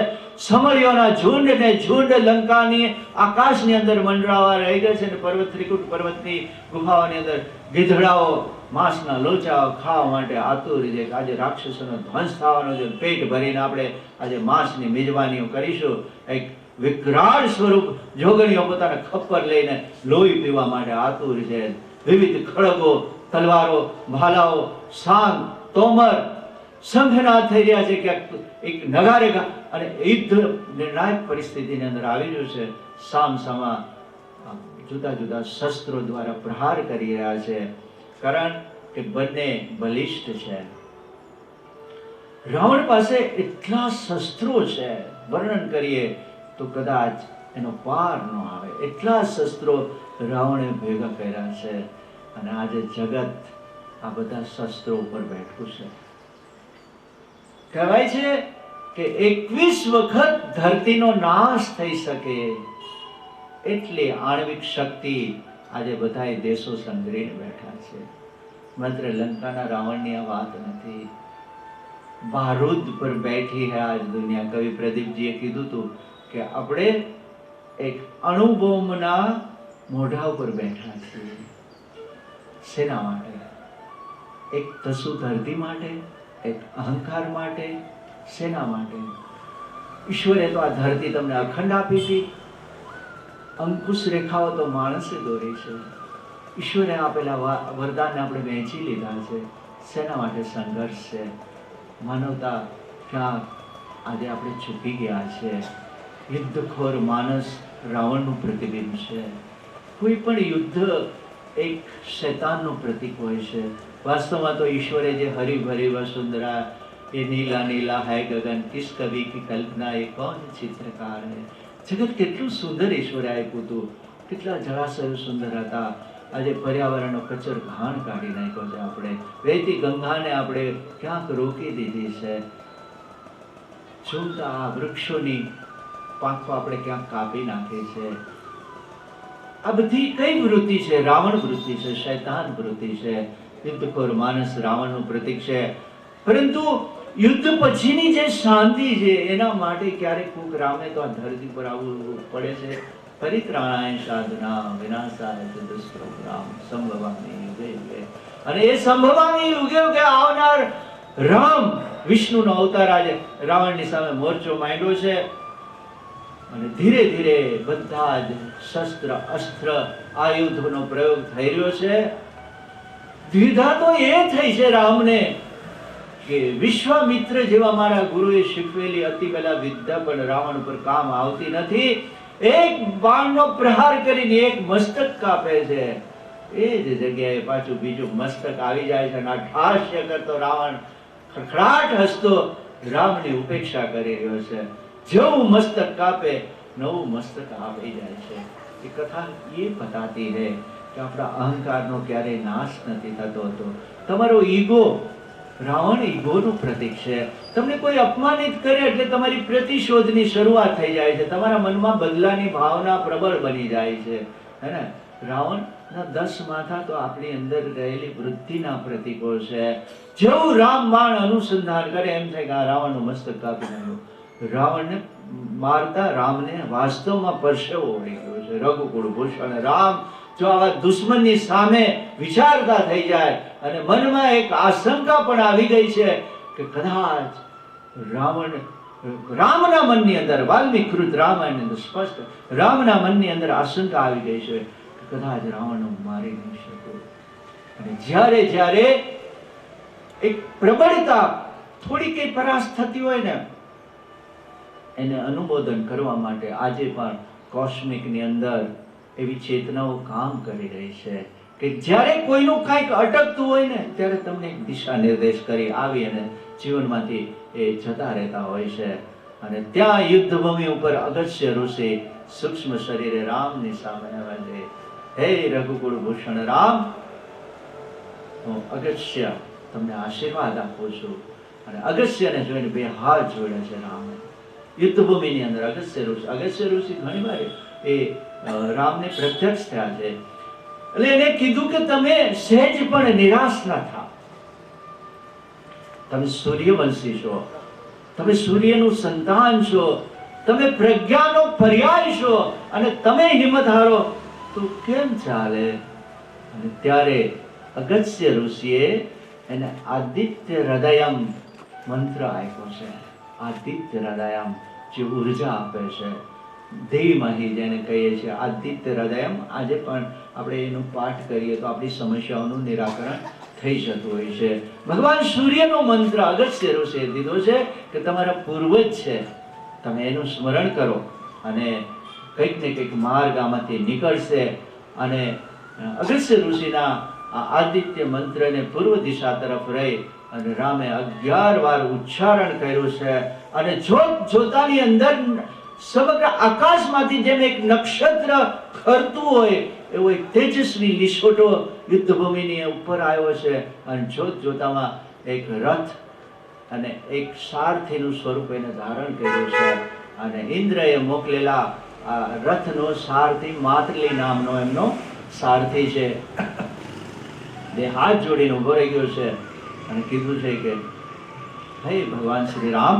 સમળીઓના ઝુંડ ને ઝુંડ લંકાની આકાશની અંદર મંડરાવા રહી ગયા છે. અને પર્વત, ત્રિકૂટ પર્વતની ગુફાઓની અંદર ગીધડાઓ માંસના લોચાઓ ખાવા માટે આતુર છે. આજે રાક્ષસોનો ધ્વંસ થવાનો છે. પેટ ભરીને આપણે આજે માંસની મિજબાનીઓ કરીશું. એક વિકરાળ સ્વરૂપ જોગણીઓ પોતાના ખપ્પર લઈને લોહી પીવા માટે આતુર છે. વિવિધ ખડગો, તલવારો, ભાલાઓ, સાંગ, તોમર, શંખનાદ થઈ રહ્યા છે. ક્યાંક એક નગારે અને યુદ્ધ નિર્ણાયક પરિસ્થિતિની અંદર આવી રહ્યું છે. સામસામા જુદા જુદા શસ્ત્રો દ્વારા પ્રહાર કરી રહ્યા છે, કારણ કે બંને બલિષ્ઠ છે. રાવણ પાસે એટલા શસ્ત્રો છે, વર્ણન કરીએ તો કદાચ એનો પાર ન આવે. એટલા શસ્ત્રો રાવણે ભેગા કર્યા છે. અને આજે જગત આ બધા શસ્ત્રો ઉપર બેઠું છે. કહેવાય છે કે 21 વખત ધરતીનો નાશ થઈ શકે એટલી આણ્વિક શક્તિ આજે બધા દેશો સંગ્રહીને બેઠા છે. માત્ર લંકાના રાવણની આ વાત નથી. બારૂદ પર બેઠી હે આજ દુનિયા. કવિ પ્રદીપજીએ કીધું હતું કે આપણે એક અણુબોમ્બના મોઢા ઉપર બેઠા છીએ. શેના માટે? એક તસુ ધરતી માટે, એક અહંકાર માટે. શેના માટે? ઈશ્વરે તો આ ધરતી તમને અખંડ આપી હતી. અંકુશ રેખાઓ તો માણસે દોરી છે. ઈશ્વરે આપેલા વરદાનને આપણે વહેંચી લીધા છે. શેના માટે સંઘર્ષ છે? માનવતા ક્યાં આજે આપણે ચૂકી ગયા છે. યુદ્ધખોર માનસ રાવણનું પ્રતિબિંબ છે. કોઈ પણ યુદ્ધ એક શૈતાનનું પ્રતીક હોય છે. વાસ્તવમાં તો ઈશ્વરે જે હરી ભરી વસુંધરા, ये नीला नीला है गगन, किस कवि की कल्पना, ये कौन चित्रकार है. જગત કેટલું સુંદર ઈશ્વરે આપ્યું હતું. કેટલા જળાશયો સુંદર હતા. આજે પર્યાવરણનો કચર ઘાણ કાઢી નાખ્યો છે. આપણે વહેતી ગંગાને આપણે ક્યાંક રોકી દીધી છે. ઝૂલતા આ વૃક્ષોની પાંખો આપણે ક્યાંક કાપી નાખી છે. આ બધી કઈ વૃત્તિ છે? રાવણ વૃત્તિ છે, શૈતાન વૃત્તિ છે. યુદ્ધખોર માનસ રાવણનું પ્રતીક છે. પરંતુ યુદ્ધ પછીની જે શાંતિ છે એના માટે ક્યારેક કોક રામે તો આ ધરતી પર આવવું પડે છે. પરિત્રાણાય સાધના વિનાશાય ચ દુષ્કૃતામ સંભવામિ યુગે યુગે. અને એ સંભવામિ યુગે યુગે આવનાર રામ વિષ્ણુનો અવતાર આજે રાવણની સામે મોરચો માંડ્યો છે. અને ધીરે ધીરે બધા જ શસ્ત્ર અસ્ત્ર આયુધોનો પ્રયોગ થઈ રહ્યો છે. દ્વિધા તો એ થઈ છે રામને કે વિશ્વામિત્ર જેવા મારા ગુરુએ શીખવેલી અતિ પહેલા વિદ્યા પણ રાવણ ઉપર કામ આવતી નથી. એક બાણનો પ્રહાર કરીને એક મસ્તક કાપે છે. એ જ જગ્યાએ પાછું બીજું મસ્તક આવી જાય છે. અને હાસ્ય કરતો રાવણ ખખડાટ હસતો રામની ઉપેક્ષા કરી રહ્યો છે. જેવું મસ્તક કાપે નવું મસ્તક આવી જાય છે. એ કથા એ બતાતી है કે આપણા અહંકારનો ક્યારેય નાશ નથી થતો હતો. તમારો ઈગો, રાવણ ઈગોનું પ્રતીક છે. તમને કોઈ અપમાનિત કરે એટલે તમારી પ્રતિશોધની શરૂઆત થઈ જાય છે. તમારા મનમાં બદલાની ભાવના પ્રબળ બની જાય છે. હે ને? રાવણના 10 માથા તો આપણી અંદર રહેલી વૃત્તિના પ્રતીકો છે. જેવું રામ બાણ અનુસંધાન કરે એમ થાય કે આ રાવણનું મસ્તક કાપી નાખ્યું. રાવણને મારતા રામને વાસ્તવમાં પરસેવો વળી ગયો છે. રઘુકુળ ભૂષણ રામ જો આવા દુશ્મનની સામે વિચારતા થઈ જાય અને મનમાં એક આશંકા પણ આવી ગઈ છે કે કદાચ રામના મનની અંદર, વાલ્મીકૃત રામાયણ અંદર સ્પષ્ટ રામના મનની અંદર આશંકા આવી ગઈ છે કે કદાચ રાવણ હું મારી નહીં શકું. અને જ્યારે જ્યારે એક પ્રબળતા થોડી કઈ પરાસ્ત થતી હોય ને એને અનુમોદન કરવા માટે આજે પણ કોસ્મિકની અંદર એવી ચેતનાઓ કામ કરી રહી છે કે જ્યારે કોઈનું કંઈક અટકતું હોય ને ત્યારે તમને એક દિશા નિર્દેશ કરી આવી અને જીવનમાંથી એ જતા રહેતા હોય છે. અને ત્યાં યુદ્ધભૂમિ ઉપર અગસ્ત્ય ઋષિ સૂક્ષ્મ શરીરે રામની સામે આવ્યા છે. હે રઘુકુળ ભૂષણ રામ, હું અગસ્ત્ય તમને આશીર્વાદ આપું છું. અને અગસ્ત્યને જોઈને 2 હાથ જોડ્યા છે રામે. યુદ્ધભૂમિની અંદર અગસ્ત્ય ઋષિ ઘણી વાર એ રામને પ્રત્યક્ષ થયા છે. એટલે એને કીધું કે તમે સહેજ પણ નિરાશ ના થાઓ. તમે સૂર્યવંશી છો, તમે સૂર્યનું સંતાન છો, તમે પ્રજ્ઞાનો પર્યાય છો અને તમે હિંમત હારો તો કેમ ચાલે? અને ત્યારે અગસ્ત્ય ઋષિએ એને આદિત્ય હૃદયમ મંત્ર આપ્યો છે. આદિત્ય હૃદયમ જે ઉર્જા આપે છે, ધીમહી જેને કહીએ છીએ આદિત્ય હૃદયમ. આજે પણ આપણે એનું પાઠ કરીએ તો આપણી સમસ્યાઓનું નિરાકરણ થઈ જતું હોય છે. ભગવાન સૂર્યનો મંત્ર અગસ્ત્ય ઋષિએ દીધો છે કે તમારા પૂર્વજ છે, તમે એનું સ્મરણ કરો અને કંઈક ને કંઈક માર્ગ આમાંથી નીકળશે. અને અગસ્ત્ય ઋષિના આ આદિત્ય મંત્રને પૂર્વ દિશા તરફ રહી અને રામે 11 વાર ઉચ્ચારણ કર્યું છે. અને જોતાની અંદર સમગ્ર આકાશમાંથી જેમ એક નક્ષત્ર ખરતું હોય એવો એક તેજસ્વી લીસોટો યુદ્ધભૂમિની ઉપર આવ્યો છે. અને જોતામાં એક રથ અને એક સારથીનું સ્વરૂપ એને ધારણ કર્યું છે. અને ઇન્દ્રએ મોકલેલા આ રથનો સારથી માતલી નામનો એમનો સારથી છે. બે હાથ જોડીને ઉભો રહી ગયો છે અને કીધું છે કે હે ભગવાન શ્રી રામ,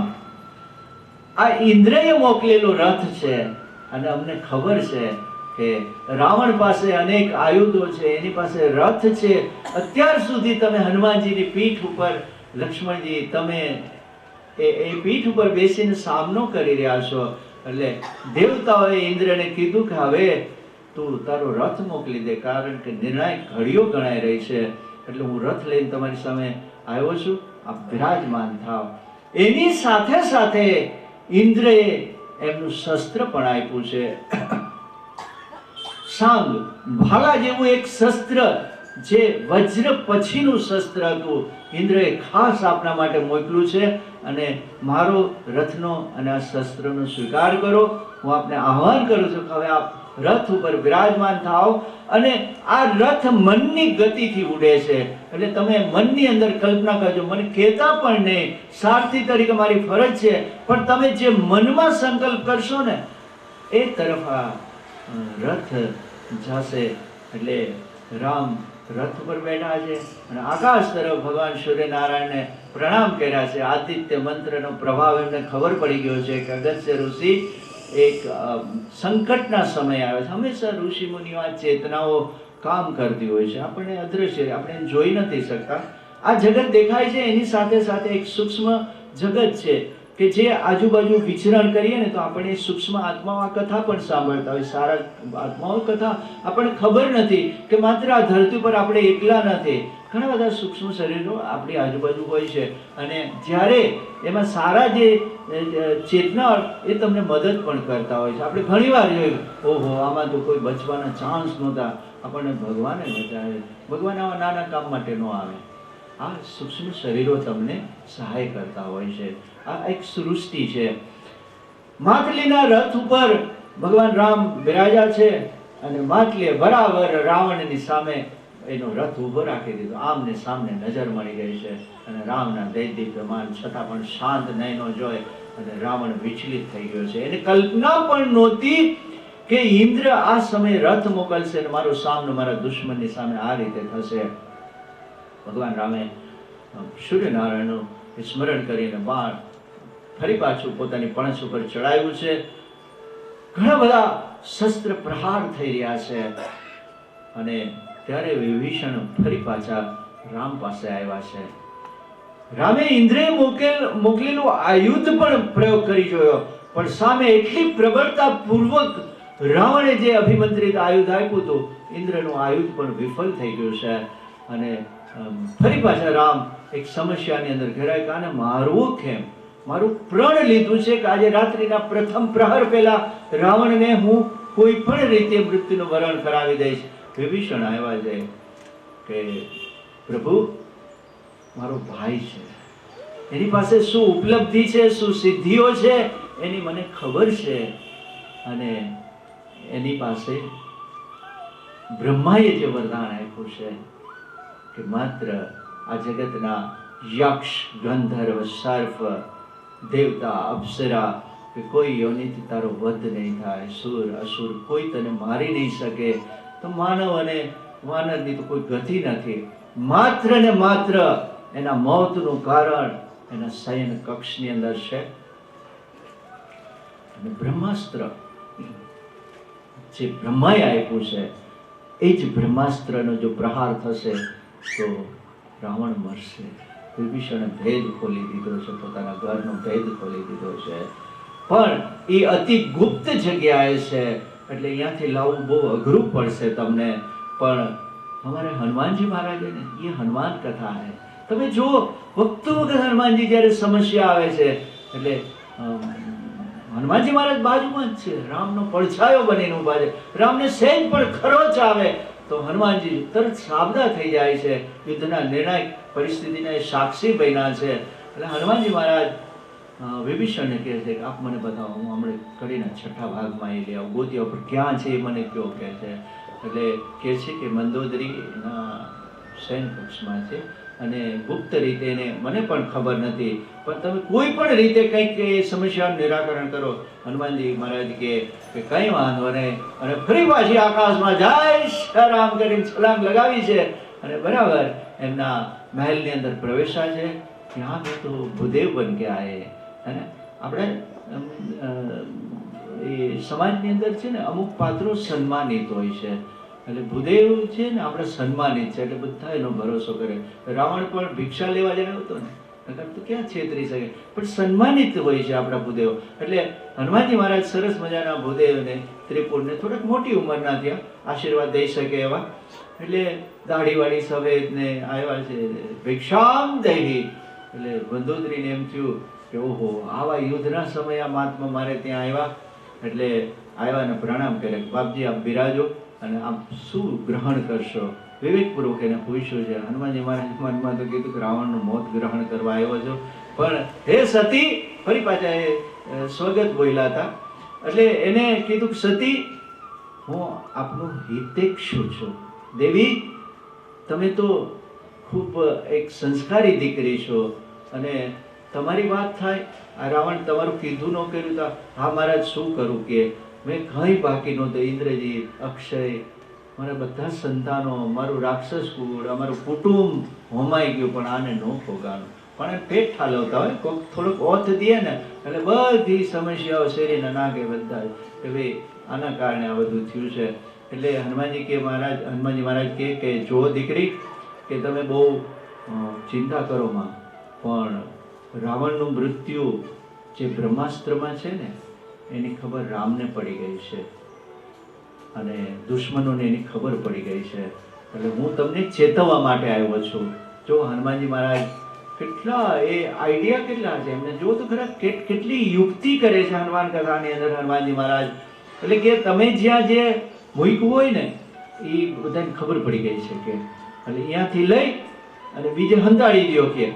આ ઇન્દ્રએ મોકલેલો રથ છે અને અમને ખબર છે કે રાવણ પાસે અનેક આયુધો છે, એની પાસે રથ છે. અત્યાર સુધી તમે હનુમાનજીની પીઠ ઉપર, લક્ષ્મણજી તમે એ પીઠ ઉપર બેસીને સામનો કરી રહ્યા છો. એટલે દેવતાઓએ ઇન્દ્રને કીધું કે હવે તું તારો રથ મોકલી દે, કારણ કે નિર્ણાયક ઘડીઓ ગણાઈ રહી છે. એટલે હું રથ લઈને તમારી સામે આવ્યો છું, આપ બિરાજમાન થાવ. એની સાથે સાથે ઇન્દ્રએ એમનું શસ્ત્ર પણ આપ્યું છે. સાંગ, ભાલા જેવું એક શસ્ત્ર, જે વજ્ર પછીનું શસ્ત્ર હતું, ઇન્દ્રએ ખાસ આપના માટે મોકલ્યું છે. અને મારો રથનો અને આ શસ્ત્રનો સ્વીકાર કરો. હું આપને આહ્વાન કરું છું કે હવે આપ રથ ઉપર બિરાજમાન થાઓ. અને આ રથ મનની ગતિથી ઉડે છે. એટલે તમે મનની અંદર કલ્પના કરજો, મને કહેતા પણ નહીં, સારથી તરીકે મારી ફરજ છે, પણ તમે જે મનમાં સંકલ્પ કરશો ને એ તરફ આ રથ જશે. એટલે રામ રથ ઉપર બેઠા છે અને આકાશ તરફ ભગવાન સૂર્યનારાયણને પ્રણામ કર્યા છે. આદિત્ય મંત્રનો પ્રભાવ એમને ખબર પડી ગયો છે કે અગસ્ત્ય ઋષિ એક સંકટના સમય આવે છે. હંમેશા ઋષિ મુનિઓ આ ચેતનાઓ કામ કરતી હોય છે. આપણને અદ્રશ્ય, આપણે જોઈ નથી શકતા. આ જગત દેખાય છે, એની સાથે સાથે એક સૂક્ષ્મ જગત છે કે જે આજુબાજુ વિચરણ કરીએ ને તો આપણે સૂક્ષ્મ આત્માઓ આ કથા પણ સાંભળતા હોય. સારા આત્માઓ કથા આપણને ખબર નથી કે માત્ર આ ધરતી પર આપણે એકલા નથી, ઘણા બધા સૂક્ષ્મ શરીરો આપણી આજુબાજુ હોય છે. અને જ્યારે એમાં સારા જે ચેતના એ તમને મદદ પણ કરતા હોય છે. આપણે ઘણીવાર જોયું, ઓહો આમાં તો કોઈ બચવાના ચાન્સ નહોતા, આપણને ભગવાને બચાવે. ભગવાન આવા નાના કામ માટે ન આવે. આ સૂક્ષ્મ શરીરો તમને સહાય કરતા હોય છે. આ એક સૃષ્ટિ છે. માટલીના રથ ઉપર ભગવાન રામ બિરાજા છે અને માટલીએ બરાબર રાવણની સામે એનો રથ ઉભો રાખી દીધો. આમને સામને નજર મળી ગઈ છે અને રામના દૈદીપ્યમાન છતાં પણ શાંત નયનો જોઈ અને રાવણ વિચલિત થઈ ગયો છે. એને કલ્પના પણ નહોતી કે ઇન્દ્ર આ સમયે રથ મોકલશે અને મારો સામનો મારા દુશ્મનની સામે આ રીતે થશે. ભગવાન રામે સૂર્યનારાયણનું સ્મરણ કરીને બાણ ફરી પાછું પોતાની પણછ ઉપર ચડાવ્યું છે. ઘણા બધા શસ્ત્ર પ્રહાર થઈ રહ્યા છે અને ત્યારે વિભીષણ ફરી પાછા રામ પાસે આવ્યા છે. રામે ઇન્દ્રએ મોકલેલું આયુધ પણ પ્રયોગ કરી જોયો, પણ સામે એટલી પ્રબળતા પૂર્વક રાવણે જે અભિમંત્રિત આયુધ આપ્યું હતું, ઇન્દ્રનું આયુધ પણ વિફલ થઈ ગયું છે. અને ફરી પાછા રામ એક સમસ્યાની અંદર ઘેરાય કે આને મારવું કેમ? મારું પ્રણ લીધું છે કે આજે રાત્રિના પ્રથમ પ્રહર પહેલા રાવણને હું કોઈ પણ રીતે મૃત્યુનું વરણ કરાવી દઈશ. વિભીષણ આવ્યા છે કે પ્રભુ, મારો ભાઈ છે, એની પાસે શું ઉપલબ્ધિ છે, શું સિદ્ધિઓ છે એની મને ખબર છે. અને એની પાસે બ્રહ્માએ જે વરદાન આપ્યું છે કે માત્ર આ જગતના યક્ષ, ગંધર્વ, સર્પ, દેવતા, અપ્સરા કે કોઈ યોનિથી તારો વધ નહીં થાય, સુર અસુર કોઈ તને મારી નહીં શકે. તો માનવ અને વાનરની તો કોઈ ગતિ નથી. માત્ર ને માત્ર એના મોતનું કારણ એના શયન કક્ષની અંદર છે. અને બ્રહ્માસ્ત્ર જે બ્રહ્માએ આપ્યું છે એ જ બ્રહ્માસ્ત્રનો જો પ્રહાર થશે તો રાવણ મરશે. વિભીષણે ભેદ ખોલી દીધો છે, પોતાના ઘરનો ભેદ ખોલી દીધો છે, પણ એ અતિ ગુપ્ત જગ્યાએ છે. એટલે અહીંયાથી લાવવું બહુ અઘરું પડશે તમને. પણ हमारे हनुमान जी महाराज है ये हनुमान कथा है. તમે જો વખતો વખત હનુમાનજી જ્યારે સમસ્યા આવે છે એટલે હનુમાનજી મહારાજ બાજુમાં જ છે, રામનો પડછાયો બનીને ઊભા છે. રામને સહેજ પણ ખરોચ આવે તો હનુમાનજી તરત સાબદા થઈ જાય છે. યુદ્ધના નિર્ણાયક પરિસ્થિતિના સાક્ષી બન્યા છે. એટલે હનુમાનજી મહારાજ વિભીષણને કહે છે કે આપ મને બતાવો, હું હમણાં કડીના છઠ્ઠા ભાગમાં એ લઈ આવું, ગોત્યા પર ક્યાં છે એ મને કયો કહે છે. એટલે કહે છે કે મંદોદરીના સૈન કક્ષમાં છે અને ગુપ્ત રીતે એને મને પણ ખબર નથી, પણ તમે કોઈ પણ રીતે કંઈક એ સમસ્યાનું નિરાકરણ કરો. હનુમાનજી મહારાજ કે કંઈ વાંધો નહીં. અને ફરી પાછી આકાશમાં જય શ્રી રામ કરીને છલાંગ લગાવી છે અને બરાબર એમના મહેલની અંદર પ્રવેશ્યા છે. ત્યાં તો ભૂદેવ બન કે આયે. અને આપણે એ સમાજની અંદર છે ને અમુક પાત્રો સન્માનિત હોય છે, એટલે ભૂદેવ છે ને આપણે સન્માનિત છે, એટલે બધા એનો ભરોસો કરે. રાવણ પણ ભિક્ષા લેવા જ આવ્યો હતો ને, તો ક્યાં છેતરી શકે, પણ સન્માનિત હોય છે આપણા ભૂદેવ. એટલે હનુમાનજી મહારાજ સરસ મજાના ભૂદેવને ત્રિપુરને થોડાક મોટી ઉંમરના ત્યાં આશીર્વાદ દઈ શકે એવા, એટલે દાઢીવાળી સફેદ ને આવ્યા છે, ભિક્ષામ દેહી. એટલે મંદોદરીને એમ થયું કે ઓહો, આવા યુદ્ધના સમયે આ મહાત્મા મારે ત્યાં આવ્યા. એટલે આવ્યા અને પ્રણામ કરે, બાપજી આપ બિરાજો અને આપ શું ગ્રહણ કરશો? વિવેકપૂર્વક એને પૂછ્યું છે. હનુમાનજી મહારાજ મનમાં તો કીધું કે રાવણનું મોત ગ્રહણ કરવા આવ્યો છો, પણ હે સતી, ફરી પાછા એ સ્વગત બોલ્યા હતા. એટલે એને કીધું કે સતી, હું આપનું હિતેક્ષુ છું. દેવી, તમે તો ખૂબ એક સંસ્કારી દીકરી છો, અને તમારી વાત થાય, આ રાવણ તમારું કીધું ન કર્યું તો હા મહારાજ શું કરું કે મેં કંઈ બાકી નહોતું. ઇન્દ્રજીત, અક્ષય, મારા બધા સંતાનો, મારું રાક્ષસ કુળ, અમારું કુટુંબ હોમાઈ ગયું, પણ આને ન ભોગાનું. પણ એ પેટ ઠાલવતા હોય, કોઈક થોડોક ઓથ દે ને એટલે બધી સમસ્યાઓ શેરીના નાકે બધા કે ભાઈ આના કારણે આ બધું થયું છે. એટલે હનુમાનજી મહારાજ કે જો દીકરી, કે તમે બહુ ચિંતા કરો માં, પણ રાવણનું મૃત્યુ જે બ્રહ્માસ્ત્રમાં છે ને એની ખબર રામને પડી ગઈ છે, અને દુશ્મનોને એની ખબર પડી ગઈ છે. એટલે હું તમને ચેતવવા માટે આવ્યો છું. જો હનુમાનજી મહારાજ કેટલા એ આઈડિયા કેટલા છે એમને જો તો ખરા, કેટલી યુક્તિ કરે છે હનુમાન કથાની અંદર હનુમાનજી મહારાજ. એટલે કે તમે જ્યાં જે મૂક્યું હોય ને એ બધાને ખબર પડી ગઈ છે કે, એટલે અહીંયાથી લઈ અને બીજે હંતાડી દો કે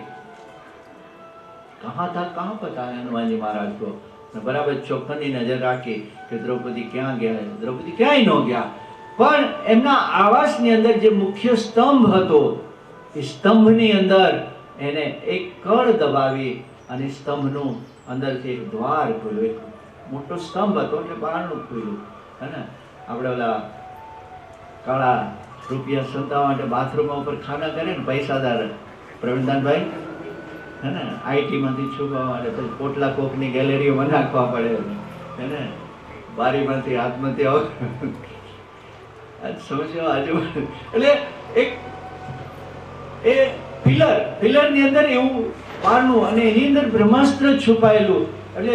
કહા થા કહા પતા હનુમાનજી મહારાજ કો. બરાબર ચોખ્ખની નજર રાખી કે દ્રૌપદી ક્યાં ગયા, દ્રૌપદી ક્યાંય ન ગયા, પણ એમના આવાસની અંદર જે મુખ્ય સ્તંભ હતો એ સ્તંભની અંદર એને એક કળ દબાવી અને સ્તંભનું અંદરથી એક દ્વાર ખોલ્યું. એક મોટો સ્તંભ હતો એટલે બહારનું ખોલ્યું. હે ને આપણે ઓલા કાળા રૂપિયા સંતાવવા માટે બાથરૂમ ઉપર ખાના કરે ને પૈસાદાર પ્રવીણદાનભાઈ, હે ને આઈટી માંથી છૂપવા માટે પછી પોટલા કોકની ગેલેરીઓમાં નાખવા પડે, હે ને બારીમાંથી હાથમાંથી આવ સમસ્યા આજુ. એટલે એક એ પિલર ની અંદર એવું પારનું અને એની અંદર બ્રહ્માસ્ત્ર છુપાયેલું. એટલે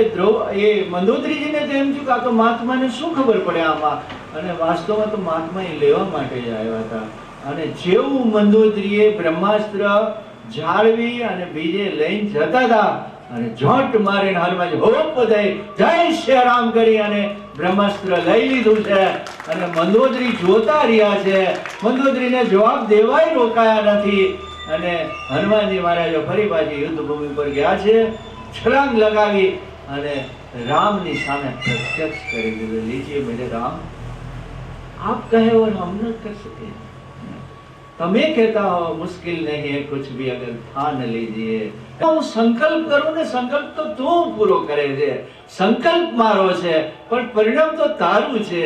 એ મંદોદરીજીને તો એમ થયું કે આ તો મહાત્માને શું ખબર પડે આમાં, અને વાસ્તવમાં તો મહાત્મા એ લેવા માટે જ આવ્યા હતા. અને જેવું મંદોદરીએ બ્રહ્માસ્ત્ર જાળવી અને બીજે લઈને જતા હતા અને ઝટ મારીને હનુમાનજી હોપ બધાય જય શ્રી રામ કરી અને બ્રહ્માસ્ત્ર લઈ લીધું છે. અને મંદોદરી જોતા રહ્યા છે, મંદોદરીને જવાબ દેવાય રોકાયા નથી. અને હનુમાનજી મહારાજો ફરી પાછી યુદ્ધ ભૂમિ પર ગયા છે, છલાંગ લગાવી અને રામની સામે પ્રત્યક્ષ કરી દીધું. લીજીએ મેરે રામ, આપ કહે और हम न कर सके, તમે કહેતા હો મુશ્किल नहीं है कुछ भी अगर ठान लीजिए. હું સંકલ્પ કરું ને સંકલ્પ તો તું પૂરો કરે છે, સંકલ્પ મારો છે પણ પરિણામ તો તારું છે.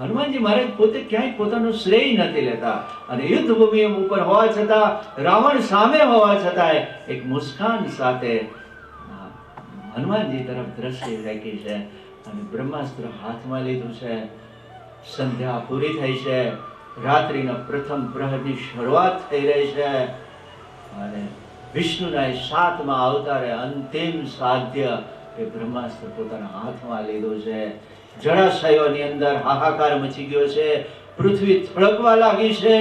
હનુમાનજી મહારાજ પોતે ક્યાંય પોતાનો શ્રેય નથી લેતા, અને યુદ્ધ ભૂમિ ઉપર હોવા છતાં, રાવણ સામે હોવા છતાં એક મુસ્કાન સાથે હનુમાનજી તરફ દ્રષ્ટિ રાખી છે અને બ્રહ્માસ્ત્ર હાથમાં લીધું છે. સંધ્યા પૂરી થઈ છે, રાત્રિના પ્રથમ પ્રહરની શરૂઆત થઈ રહી છે, અને વિષ્ણુના 7મા અવતારે અંતિમ સાધ્ય એ બ્રહ્માસ્ત્ર પોતાના હાથમાં લીધું છે. જળાશયોની અંદર હાહાકાર મચી ગયો છે, પૃથ્વી થળકવા લાગી છે,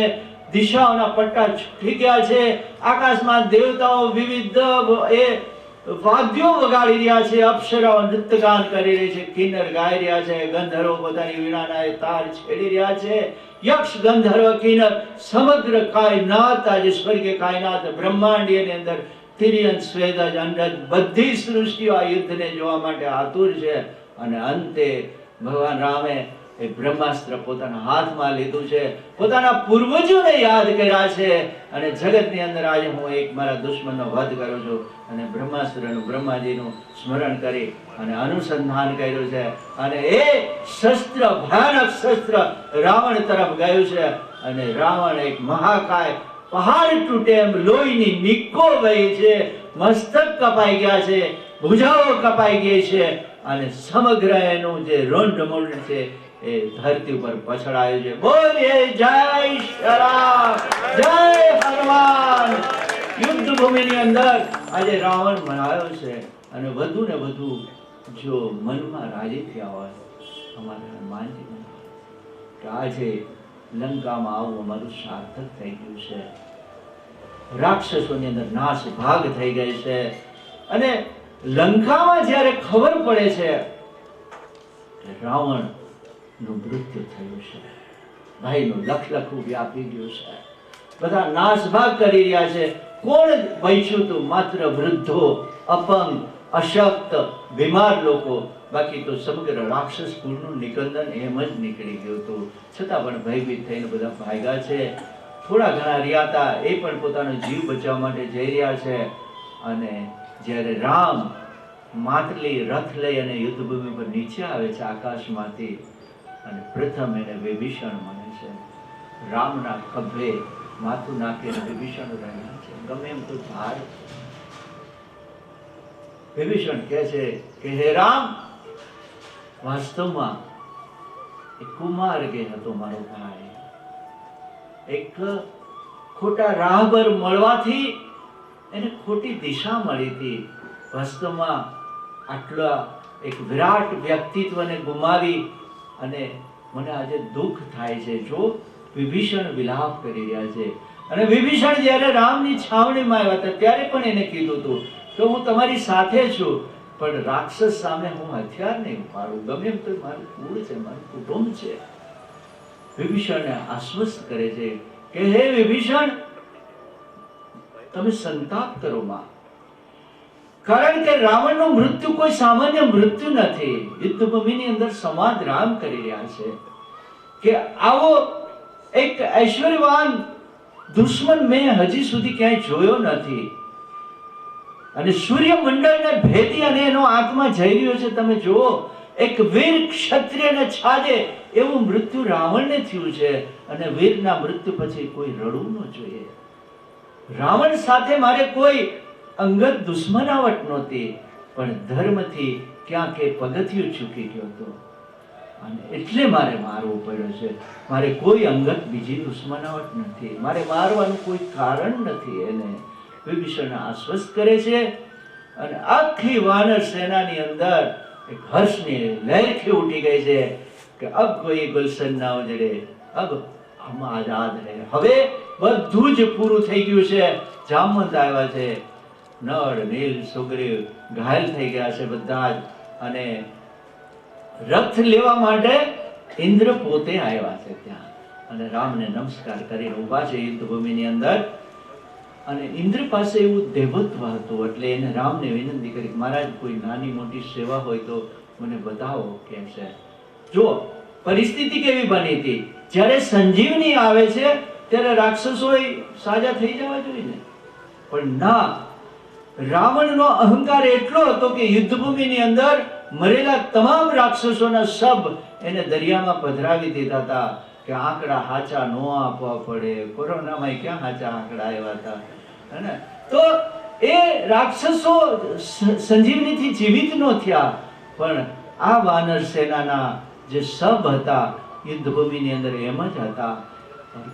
દિશાઓના પટ્ટા છૂટી ગયા છે, આકાશમાં દેવતાઓ વિવિધ એ વાદ્યો વગાડી રહ્યા છે, અપ્સરાઓ નૃત્યગાન કરી રહી છે, કિન્નર ગાઈ રહ્યા છે, ગંધર્વો પોતાની વીણાના તાર છેડી રહ્યા છે, યક્ષ ગંધર્વ કિન્નર સમગ્ર કાયનાત, આજે સ્વર્ગીય કાયનાત બ્રહ્માંડીયની અંદર તિર્યન સ્વેદજ અંડજ બધી સૃષ્ટિઓ આ યુદ્ધને જોવા માટે આતુર છે. અને અંતે ભગવાન રામે એ બ્રહ્માસ્ત્ર પોતાના હાથમાં લીધું છે, પોતાના પૂર્વજોને યાદ કર્યા છે, અને જગતની અંદર આજે હું એક મારા દુશ્મનનો વધ કરું છું, અને બ્રહ્માસ્ત્રનું બ્રહ્માજીનું સ્મરણ કરી અને અનુસંધાન કર્યું છે. અને એ શસ્ત્ર ભયાનક શસ્ત્ર રાવણ તરફ ગયું છે, અને રાવણ એક મહાકાય પહાડ તૂટે એમ લોહીની નિક્કો વહી છે, મસ્તક કપાઈ ગયા છે, ભુજાઓ કપાઈ ગઈ છે અને સમગ્ર એનું જે રોંઢ મોઢ છે એ ધરતી ઉપર પછડાયું છે. બોલીએ જય શ્રીરામ, જય હનુમાન. યુદ્ધ ભૂમિની અંદર આજે રાવણ મરાયો છે અને વધુ ને વધુ જો મનમાં રાજી થયા હોય અમારા હનુમાનજી કે આજે લંકામાં આવું અમારું સાર્થક થઈ ગયું છે, રાક્ષસોની અંદર નાશ ભાગ થઈ ગઈ છે. અને લંકામાં જ્યારે ખબર પડે છે કે રાવણ નું મૃત્યુ થયું છે, ભાઈનું લખલખું વ્યાપી ગયું છે, બધા નાશભાગ કરી રહ્યા છે. કોણ બચ્યું હતું? માત્ર વૃદ્ધો, અપંગ, અશક્ત, બીમાર લોકો. બાકી તો સમગ્ર રાક્ષસ કુળનું નિકંદન એમ જ નીકળી ગયું હતું. છતાં પણ ભયભીત થઈને બધા ભાગ્યા છે. થોડા ઘણા રહ્યા હતા એ પણ પોતાનો જીવ બચાવવા માટે જઈ રહ્યા છે. અને જ્યારે રામ માટલી રથ લઈ અને યુદ્ધભૂમિ પર નીચે આવે છે આકાશમાંથી, અને પ્રથમ એને વિભીષણ મળે છે. રામના ખભે માથું નાખીને વિભીષણ રહ્યા છે. ગમે એમ તો ભાર. વિભીષણ કહે છે કે હે રામ, વાસ્તવમાં એક કુમાર કે હતો મારો ભાઈ, એક ખોટા રાહબર મળવાથી એને ખોટી દિશા મળી હતી. વાસ્તવમાં આટલા એક વિરાટ વ્યક્તિત્વને ગુમાવી અને મને આજે દુઃખ થાય છે. જો વિભીષણ વિલાપ કરી રહ્યા છે. અને વિભીષણ જ્યારે રામની છાવણીમાં આવ્યા હતા ત્યારે પણ એને કીધું હતું કે હું તમારી સાથે છું, પણ રાક્ષસ સામે હું હથિયાર નહીં ઉપાડું, ગમે એમ તો મારું કુળ છે, મારું કુટુંબ છે. વિભીષણને આશ્વસ્ત કરે છે કે હે વિભીષણ, તમે સંતાપ કરો માં, કારણ કે રાવણનું મૃત્યુ કોઈ સામાન્ય મૃત્યુ નથી. યુદ્ધભૂમિની અંદર સંવાદ રામ કરી રહ્યા છે કે આવો એક ઐશ્વર્યવાન દુશ્મન મેં હજી સુધી ક્યાંય જોયો નથી. અને સૂર્યમંડળને ભેદી અને એનો આત્મા જઈ રહ્યો છે. તમે જુઓ, એક વીર ક્ષત્રિયને છાજે એવું મૃત્યુ રાવણને થયું છે. અને વીરના મૃત્યુ પછી કોઈ રડવું ન જોઈએ. રાવણ સાથે મારે કોઈ અંગત દુશ્મનાવટ નહોતી, પણ ધર્મથી ક્યાંક એ પગથિયું ચૂકી ગયો હતો અને એટલે મારે મારવું પડ્યો છે. મારે કોઈ અંગત બીજી દુશ્મનાવટ નથી, મારે મારવાનું કોઈ કારણ નથી. એને વિભીષણ આશ્વસ્ત કરે છે. અને આખી વાનર સેનાની અંદર એક હર્ષની લહેરખી ઉઠી ગઈ છે કે અબ કોઈ ગુલશન ના ઉજડે, અબ હમ આઝાદ રહે. હવે બધું જ પૂરું થઈ ગયું છે. જામવંત આવ્યા છે, નળ, નીલ, સુગ્રીવ ઘાયલ થઈ ગયા છે બધા જ. અને રથ લેવા માટે ઇન્દ્ર પોતે આવ્યા છે ત્યાં, અને રામને નમસ્કાર કરીને ઉભા છે યુદ્ધભૂમિની અંદર. અને ઇન્દ્ર પાસે એવું દેવત્વ હતું એટલે એને રામને વિનંતી કરી, મહારાજ કોઈ નાની મોટી સેવા હોય તો મને બતાવો. કેમ છે જો પરિસ્થિતિ કેવી બની હતી, જ્યારે સંજીવની આવે છે ત્યારે રાક્ષસો સાજા થઈ જવા જોઈએ ને, પણ ના, રાવણનો અહંકાર એટલો હતો કે યુદ્ધભૂમિની અંદર મરેલા તમામ રાક્ષસોના શબ એને દરિયામાં પધરાવી દીધા હતા કે આંકડા હાચા ન આપવા પડે. કોરોનામાં ક્યાં હાચા આંકડા આવ્યા હતા, હે? તો એ રાક્ષસો સંજીવનીથી જીવિત ન થયા, પણ આ વાનર સેનાના જે શબ હતા યુદ્ધભૂમિની અંદર એમ જ હતા.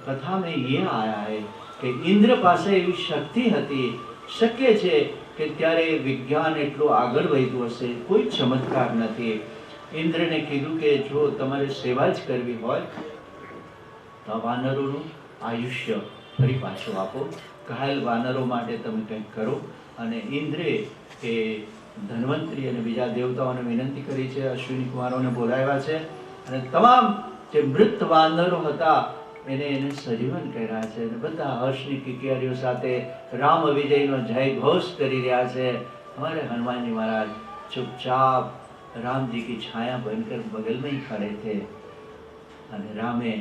કથા में ये आया है કે ઇન્દ્ર પાસે એવી શક્તિ હતી. શક્ય છે કે ત્યારે વિજ્ઞાન એટલું આગળ વધ્યું હશે, કોઈ ચમત્કાર નથી. ઇન્દ્રને કીધું કે જો તમારે સેવા જ કરવી હોય તો વાનરોનું આયુષ્ય ફરી પાછું આપો, ઘાયલ વાનરો માટે તમે કંઈક કરો. અને ઇન્દ્રે એ ધન્વંતરી અને બીજા દેવતાઓને વિનંતી કરી છે, અશ્વિની કુમારોને બોલાવ્યા છે અને તમામ જે મૃત વાનરો હતા એને સજીવન કર્યા છે. અને બધા હર્ષની કિકિયારીઓ સાથે રામ વિજયનો જય ઘોષ કરી રહ્યા છે. हमारे हनुमान जी महाराज चुपचाप राम जी की छाया बनकर बगल में ही खड़े थे. અને રામે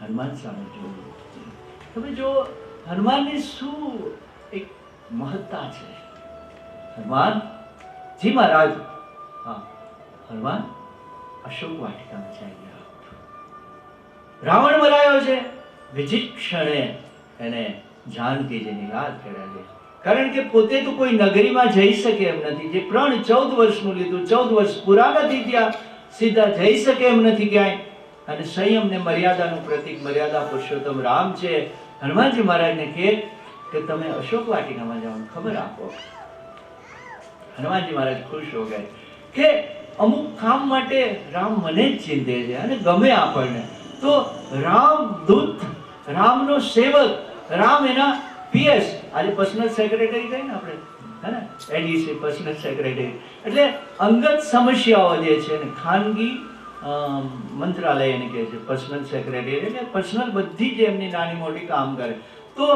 હનુમાન સામે જોયું. તમે જો હનુમાનની શું એક મહત્તા છે. હનુમાન જી મહારાજ, હા હનુમાન અશોક વાટિકામાં જઈ ગયા. રાવણ મરાયો છે, વિજિત ક્ષણે એને જાનકીજીની યાદ કર્યા છે. કારણ કે પોતે તો કોઈ નગરીમાં જઈ શકે એમ નથી. જે પ્રણ 14 વર્ષનું લીધું, 14 વર્ષ પૂરા નથી ત્યાં, સીધા જઈ શકે એમ નથી ક્યાંય. અને સંયમ ને મર્યાદાનું પ્રતીક મર્યાદા પુરુષોત્તમ રામ છે. હનુમાનજી મહારાજને કહે કે તમે અશોક વાટિકામાં જાઓ, ખબર આપો. હનુમાનજી મહારાજ ખુશ હો ગયા કે અમુક કામ માટે રામ મને જ ચિંતે છે અને ગમે આપણને. તો રામ દૂત, રામનો સેવક, રામ એના પીએસ, આજે પર્સનલ સેક્રેટરી કહીએ ને આપણે, હે ને, એડીસી પર્સનલ સેક્રેટરી, એટલે અંગત સમસ્યાઓ જે છે ને ખાનગી મંત્રાલય એને કહે છે પર્સનલ સેક્રેટરી, એટલે પર્સનલ બધી જ એમની નાની મોટી કામ કરે. તો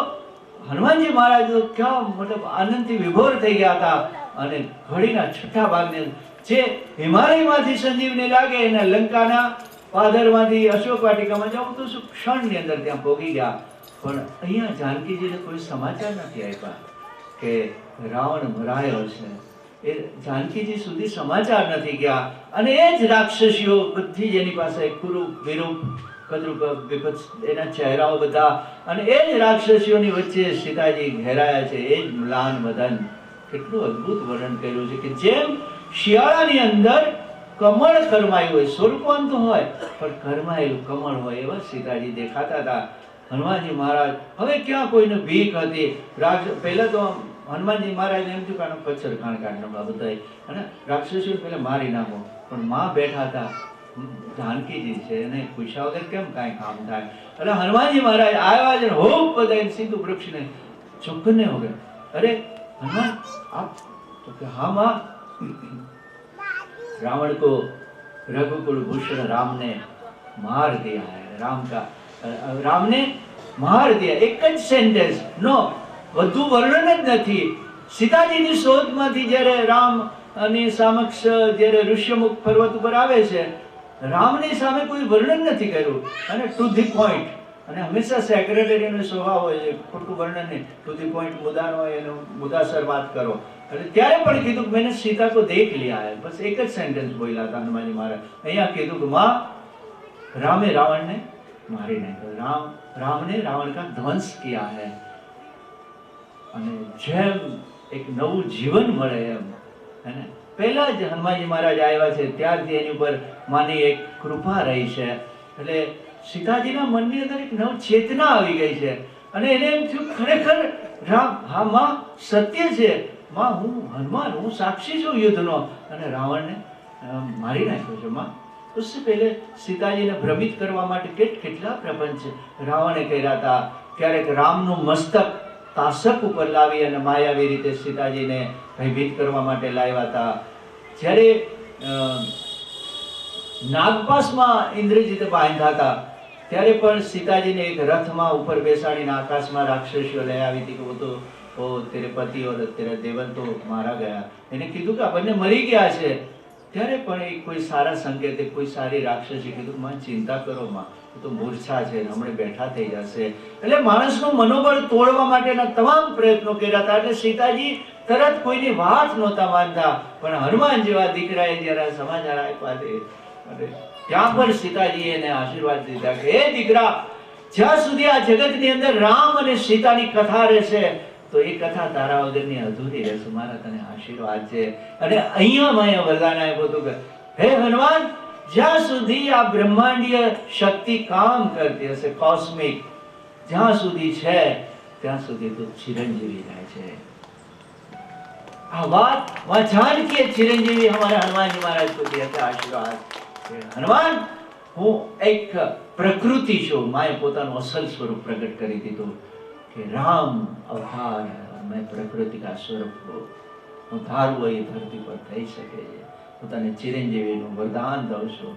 હનુમાનજી મહારાજ તો ક્યાં મતલબ આનંદથી વિભોર થઈ ગયા હતા. અને ઘડીના છઠ્ઠા ભાગને જે હિમાલયમાંથી સંજીવની લાગે એના લંકાના પાદરમાંથી અશોક વાટિકામાં જાઉં તો શું ક્ષણની અંદર ત્યાં પહોંચી ગયા. પણ અહીંયા જાનકીજીને કોઈ સમાચાર નથી આપ્યા કે રાવણ મરાયો છે. એ જાનકીજી સુધી સમાચાર નથી ગયા. અને એ જ રાક્ષસીઓ બધી જ એની પાસે કુરૂપ, વિરૂપ, કદ્રુપ, વિભત્સ, એના ચહેરાઓ બધા, અને એ જ રાક્ષસીઓની વચ્ચે સીતાજી ઘેરાયા છે. એ જ મ્લાન વદન. કેટલું અદ્ભુત વર્ણન કર્યું છે કે જેમ શિયાળાની અંદર કમળ કરમાયું હોય, સ્વરૂપવંત હોય પણ કરમાયેલું કમળ હોય, એવા સીતાજી દેખાતા હતા. હનુમાનજી મહારાજ હવે ક્યાં કોઈને ભીખ હતી. પહેલા તો હનુમાનજી મહારાજ એમ થયું કે પથ્થર ખાણ કાઢવા બધા, અને રાક્ષસીઓ પહેલા મારી નાખો. પણ માં બેઠા હતા, જાનકીજી છે, એને પૂછ્યા વગર કેમ કાંઈ કામ થાય. એટલે હનુમાનજી મહારાજ આવ્યા છે, હોપ બધાને સીધું વૃક્ષને ચોખ્ખને હો ગए. અરે हनुमान आप तो कि हाँ माँ, रावण को रघुकुल भूषण राम ने मार दिया है. राम ने मार दिया. एक જ સેન્ટેન્સ, નો વધુ વર્ણન જ નથી. સીતાજીની શોધમાંથી જ્યારે રામ ની સમક્ષ જ્યારે ઋષ્યમુખ પર્વત ઉપર આવે છે, રામની સામે કોઈ વર્ણન નથી કર્યું, અને ટુ ધી પોઈન્ટ. અને હંમેશા સેક્રેટરીનો સ્વભાવ હોય છે ખોટું વર્ણન નહીં, ટુ ધી પોઈન્ટ, મુદ્દાનો હોય એનો મુદ્દાસર વાત કરો. એટલે ત્યારે પણ કીધું કે મેને સીતા को देख लिया है. બસ એક જ સેન્ટેન્સ બોલ્યા હતા હનુમાનજી મહારાજ. અહીંયા કીધું કે માં, રામે રાવણને મારી નાખ્યો. રામને રાવણ કા ધ્વંસ કિયા है. અને જેમ એક નવું જીવન મળે એમ, હે ને. પહેલા જ હનુમાનજી મહારાજ આવ્યા છે ત્યારથી એની ઉપર માની એક કૃપા રહી છે. એટલે સીતાજીના મનની અંદર એક નવ ચેતના આવી ગઈ છે. અને એને એમ થયું ખરેખર રામ, હા માં સત્ય છે, માં હું હનુમાન, હું સાક્ષી છું યુદ્ધનો, અને રાવણને મારી નાખ્યો છે માં. उससे पहले સીતાજીને ભ્રમિત કરવા માટે કેટલા પ્રપંચ રાવણે કર્યા હતા. ક્યારેક રામનું મસ્તક તાસક ઉપર લાવી અને માયાવી રીતે સીતાજીને ભયભીત કરવા માટે લાવ્યા હતા. જ્યારે નાગપાસમાં ઇન્દ્રજીતે બાંધ્યા હતા ત્યારે પણ સીતાજીને એક રથમાં ઉપર બેસાડીને આકાશમાં રાક્ષસીઓ લઈ આવી હતી કે वो तो तेरे पति और तेरा देवर तो मारा गया. એને કીધું કે આ બંને મરી ગયા છે. ત્યારે પણ એ કોઈ સારા સંકેતે કોઈ સારી રાક્ષસી કીધું માં ચિંતા કરો માં, તો મૂર્છા છે, હમણાં બેઠા થઈ જશે. એટલે માણસનું મનોબળ તોડવા માટેના તમામ પ્રયત્નો કર્યા હતા. એટલે સીતાજી તરત કોઈની વાત નહોતા માનતા. પણ હનુમાન જેવા દીકરાએ જયારે સમાચાર આપ્યા અને ત્યાં પણ સીતાજી એને આશીર્વાદ દીધા કે હે દીકરા, જ્યાં સુધી આ જગતની અંદર રામ અને સીતાની કથા રહેશે તો એ કથા તારા વગરની અધૂરી રહેશે. મારા તને આશીર્વાદ છે. અને અહીંયા મેં વરદાન આપ્યું હતું કે હે હનુમાન, જ્યાં સુધી આ બ્રહ્માંડીય શક્તિ કામ કરતી હશે, કોસ્મિક, જ્યાં સુધી છે ત્યાં સુધી તું ચિરંજીવી રહે છે. આ વાત જાનકી ચિરંજીવી હમારા હનુમાનજી મહારાજ को दिया था आशीर्वाद. હનુમાન, હું એક પ્રકૃતિ છું. માએ પોતાનું અસલ સ્વરૂપ પ્રગટ કરી દીધું કે રામ અવતાર, મેં પ્રકૃતિ કા સ્વરૂપ હું. હું ધારું એ ધરતી પર થઈ શકે છે. હું તને ચિરંજીવીનું વરદાન દઉં છું.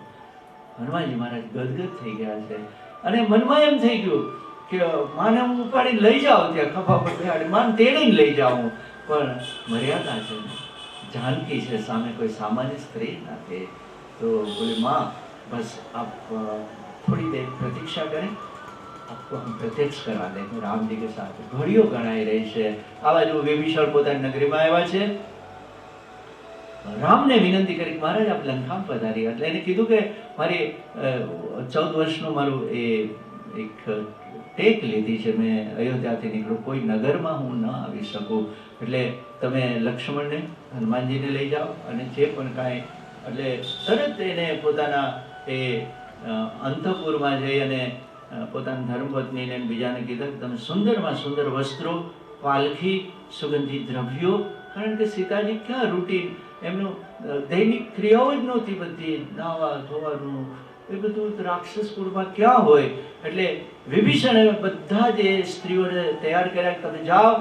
હનુમાનજી મહારાજ ગદગદ થઈ ગયા છે. અને મનમાં એમ થઈ ગયું કે માને હું ઉપાડીને લઈ જાઉં, ત્યાં ખભા પર બેહાડી માને તેડીને લઈ જાઉં, પણ મર્યાદા છે, જાનકી છે સામે, કોઈ સામાન્ય સ્ત્રી નથી. तो बोले माँ, बस आप थोड़ी देर प्रतीक्षा करें, आपको हम प्रत्यक्ष करा देंगे राम जी के साथ. घड़ियों गणाई रही है. આ બાજુ વિભીષણ પોતાની નગરીમાં આવ્યા છે. રામને વિનંતી કરી મહારાજ આપ લંકામાં પધારી. એટલે એને કીધું કે મારી 14 વર્ષનું મારું એ એક ટેક લીધી છે, મેં અયોધ્યાથી નીકળું, કોઈ નગરમાં હું ન આવી શકું, એટલે તમે લક્ષ્મણને હનુમાનજીને લઈ જાઓ અને જે પણ કાંઈ, એટલે તરત એને પોતાના એ અંતઃપુરમાં જઈ અને પોતાની ધર્મપત્નીને બીજાને કીધું કે તમે સુંદરમાં સુંદર વસ્ત્રો, પાલખી, સુગંધિત દ્રવ્યો, કારણ કે સીતાજી ક્યાં રૂટીન, એમનું દૈનિક ક્રિયાઓ જ નહોતી બધી, નાવા ધોવાનું એ બધું રાક્ષસ કુળમાં ક્યાં હોય. એટલે વિભીષણે બધા જે સ્ત્રીઓને તૈયાર કર્યા, તમે જાઓ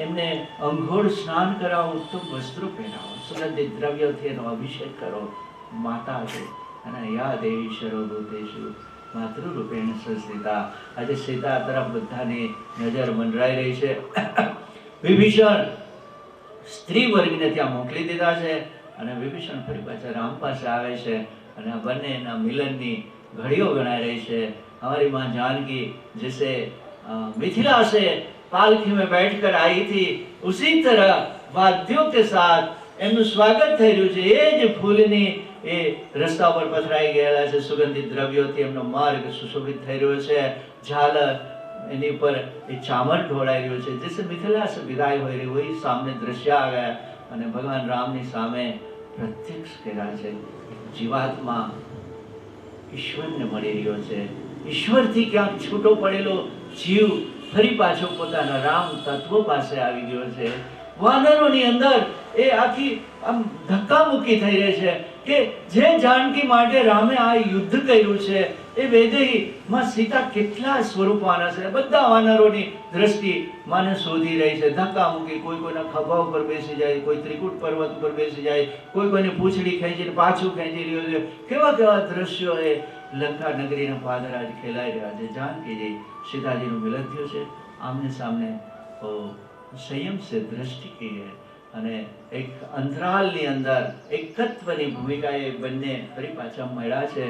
એમને અંઘોળ સ્નાન કરાવો, ઉત્તમ વસ્ત્રો પહેરાવો, સુગંધિત દ્રવ્યોથી એનો અભિષેક કરો. માતા છે અને યા દેવી સર્વભૂતેષુ માતૃરૂપેણ સંસ્થિતા. આજે સીતા તરફ બધાની નજર મંડરાઈ રહી છે. વિભીષણ સ્ત્રી વર્ગને ત્યાં મોકલી દીધા છે અને વિભીષણ ફરી પાછા રામ પાસે આવે છે અને આ બંનેના મિલનની ઘડીઓ ગણાઈ રહી છે. हमारी माँ जानकी जैसे मिथिला से पालकी में बैठकर आई थी, उसी तरह वाद्यों के साथ એમનું સ્વાગત થઈ રહ્યું છે. એ જ ફૂલની એ રસ્તા પર પથરાઈ ગયેલા છે, સુગંધિત દ્રવ્યોથી એમનો માર્ગ સુશોભિત થઈ રહ્યો છે. ઝાલર એની પર એ ચામર ઢોળાઈ રહ્યો છે. જैसे मिथिला से विदाई हो रही वही सामने दृश्य आ गया અને ભગવાન રામની સામે પ્રત્યક્ષ કર્યા છે. જીવાત્મા ઈશ્વરને મળી રહ્યો છે. ઈશ્વરથી ક્યાંક છૂટો પડેલો જીવ ફરી પાછો પોતાના રામ તત્વ પાસે આવી ગયો છે. વાનરોની અંદર એ આખી આમ ધક્કામુક્કી થઈ રહી છે કે જે જાનકી માટે રામે આ યુદ્ધ કર્યું છે, એ વૈદેહી માં સીતા કેટલા સ્વરૂપવાના છે. બધા વાનરોની દ્રષ્ટિ માને શોધી રહી છે. ધક્કામુક્કી, કોઈ કોઈના ખભા ઉપર બેસી જાય, કોઈ ત્રિકૂટ પર્વત ઉપર બેસી જાય, કોઈ કોઈની પૂંછડી ખેંચીને પાછું ખેંચી રહ્યો છે. કેવા કેવા દ્રશ્યો એ લંકા નગરીના પાદરાજ ખેલાઈ રહ્યા છે. જાનકીજી સીતાજીનું મિલન થયું છે. આમને સામને સંયમ સે દ્રષ્ટિ કી હૈ અને એક અંતરાલની અંદર એકત્વની ભૂમિકાએ બંને ફરી પાછા મળ્યા છે.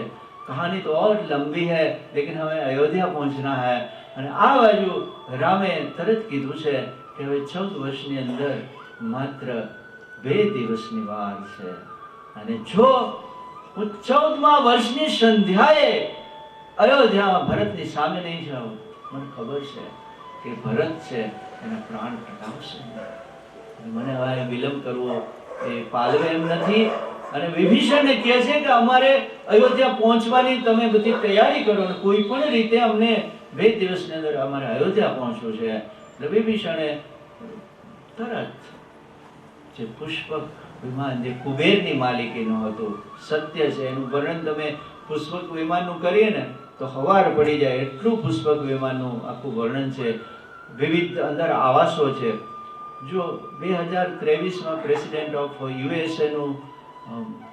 કહાની તો और लंबी है, लेकिन हमें अयोध्या पहुंचना है. અને આ બાજુ રામે તરત કીધું છે કે હવે 14 વર્ષની અંદર માત્ર 2 દિવસની વાર છે અને જો હું 14મા વર્ષની સંધ્યાએ અયોધ્યામાં ભરતની સામે નહીં જાઉં, મને ખબર છે કે ભરત છે એના પ્રાણ કટાવશે. મને હવે વિલંબ કરવો એ પાલવે એમ નથી. અને વિભીષણને કહે છે કે અમારે અયોધ્યા પહોંચવાની તમે બધી તૈયારી કરો ને કોઈ પણ રીતે અમને 2 દિવસની અંદર અમારે અયોધ્યા પહોંચવું છે. એટલે વિભીષણે તરત જે પુષ્પક વિમાન જે કુબેરની માલિકીનું હતું, સત્ય છે એનું વર્ણન તમે પુષ્પક વિમાનનું કરીએ ને તો હવાર પડી જાય એટલું પુષ્પક વિમાનનું આખું વર્ણન છે. વિવિધ અંદર આવાસો છે. જો 2023માં પ્રેસિડેન્ટ ઓફ યુએસએનું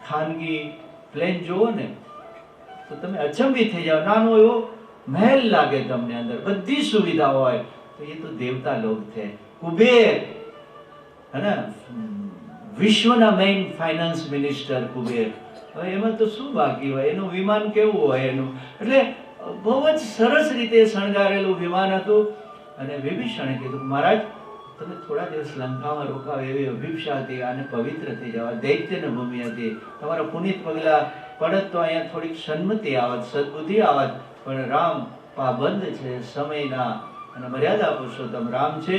ખાનગી પ્લેન જુઓ ને તો તમે અચંબિત થઈ જાઓ. નાનો એવો મહેલ લાગે તમને, અંદર બધી સુવિધા હોય, તો એ તો દેવતા લોક છે. કુબેર હે, વિશ્વના મેઇન ફાઇનાન્સ મિનિસ્ટર કુબેર. હવે એમાં તો શું બાકી હોય, એનું વિમાન કેવું હોય એનું. એટલે બહુ જ સરસ રીતે શણગારેલું વિમાન હતું. અને વિભીષણે કીધું મહારાજ તમે થોડા દિવસ લંકામાં રોકાવ એવી અભિપ્સા હતી, આને પવિત્ર થઈ જવા, દૈત્યની ભૂમિ હતી, તમારા પુનિત પગલા પડત તો અહીંયા થોડીક સન્મતિ આવત, સદબુદ્ધિ આવત, પણ રામ પાબંધ છે સમયના અને મર્યાદા પુરુષોત્તમ રામ છે.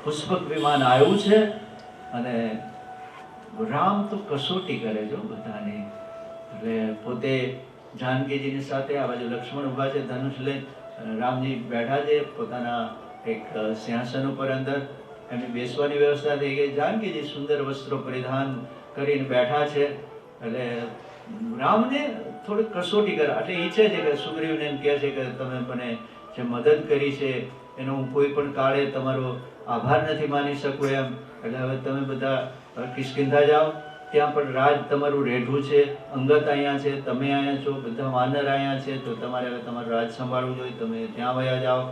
પુષ્પક વિમાન આવ્યું છે અને રામ તો કસોટી કરે છે બધાની. એટલે પોતે જાનકીજીની સાથે આ બાજુ લક્ષ્મણ ઉભા છે ધનુષ લઈ, રામજી બેઠા છે પોતાના એક સિંહાસન ઉપર. અંદર એમની બેસવાની વ્યવસ્થા થઈ ગઈ. જાનકીજી સુંદર વસ્ત્રો પરિધાન કરીને બેઠા છે. એટલે રામને થોડીક કસોટી કરે. એટલે ઈચ્છે છે કે સુગ્રીવને એમ કહે છે કે તમે મને જે મદદ કરી છે એનો હું કોઈ પણ કાળે તમારો આભાર નથી માની શકું એમ. એટલે હવે તમે બધા કિષ્કિંધા જાઓ, ત્યાં પણ રાજ તમારું રેઢું છે, અંગત અહીંયા છે, તમે અહીંયા છો, બધા વાનર અહીંયા છે, તો તમારે હવે તમારું રાજ સંભાળવું જોઈએ, તમે ત્યાં વયા જાઓ.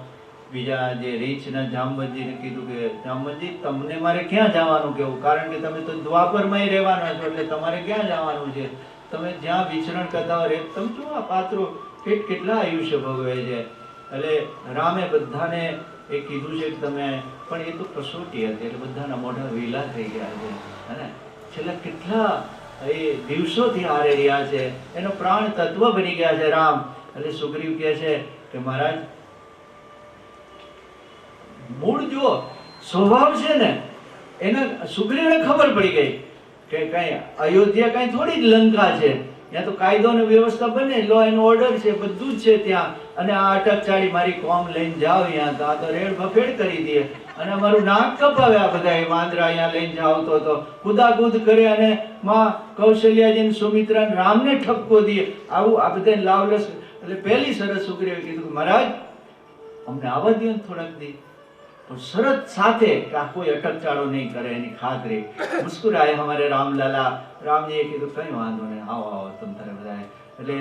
બીજા જે રીછના જામવંતજીને કીધું કે જામવંતજી તમને મારે ક્યાં જવાનું કેવું, કારણ કે તમે તો દ્વાપરમાં રહેવાના છો, એટલે તમારે ક્યાં જવાનું છે, તમે જ્યાં વિચરણ કરતા હોય તમે જો આ પાત્રો કેટલા આયુષ્ય ભોગવે છે. એટલે રામે બધાને એ કીધું છે કે તમે, પણ એ તો કસોટી હતી એટલે બધાના મોઢા વેલા થઈ ગયા છે. અને છેલ્લા કેટલા એ દિવસોથી હારે રહ્યા છે, એનો પ્રાણ તત્વ બની ગયા છે રામ. એટલે સુગ્રીવ કહે છે કે મહારાજ મૂળ જો સ્વભાવ છે ને, એને સુગ્રીવને ખબર પડી ગઈ કે કઈ અયોધ્યા કઈ થોડી જ લંકા છે, ત્યાં તો કાયદો અને વ્યવસ્થા બને, લો એન્ડ ઓર્ડર છે, બધું જ છે ત્યાં. અને આ અટકચાળી મારી કોમ લઈને જાઓ અહીંયા તો આ તો રેડ ભફેડ કરી દે અને અમારું નાક કપાવે. આ બધા વાંદરા અહીંયા લઈને જાઓ તો કુદાકૂદ કરે અને માં કૌશલ્યાજી સુમિત્રા રામને ઠપકો દે. આવું આ બધા લાવલસ. એટલે પહેલી સરસ સુગ્રીવે કીધું મહારાજ અમને આવવા દો ને થોડાક દી, તો શરત સાથે કે આ કોઈ અટકચાળો નહીં કરે એની ખાતરી. મુસ્કુરાય હમારે રામલાલા. રામજીએ કીધું કઈ વાંધો નહીં, આવો આવો તમ તારે બધા. એટલે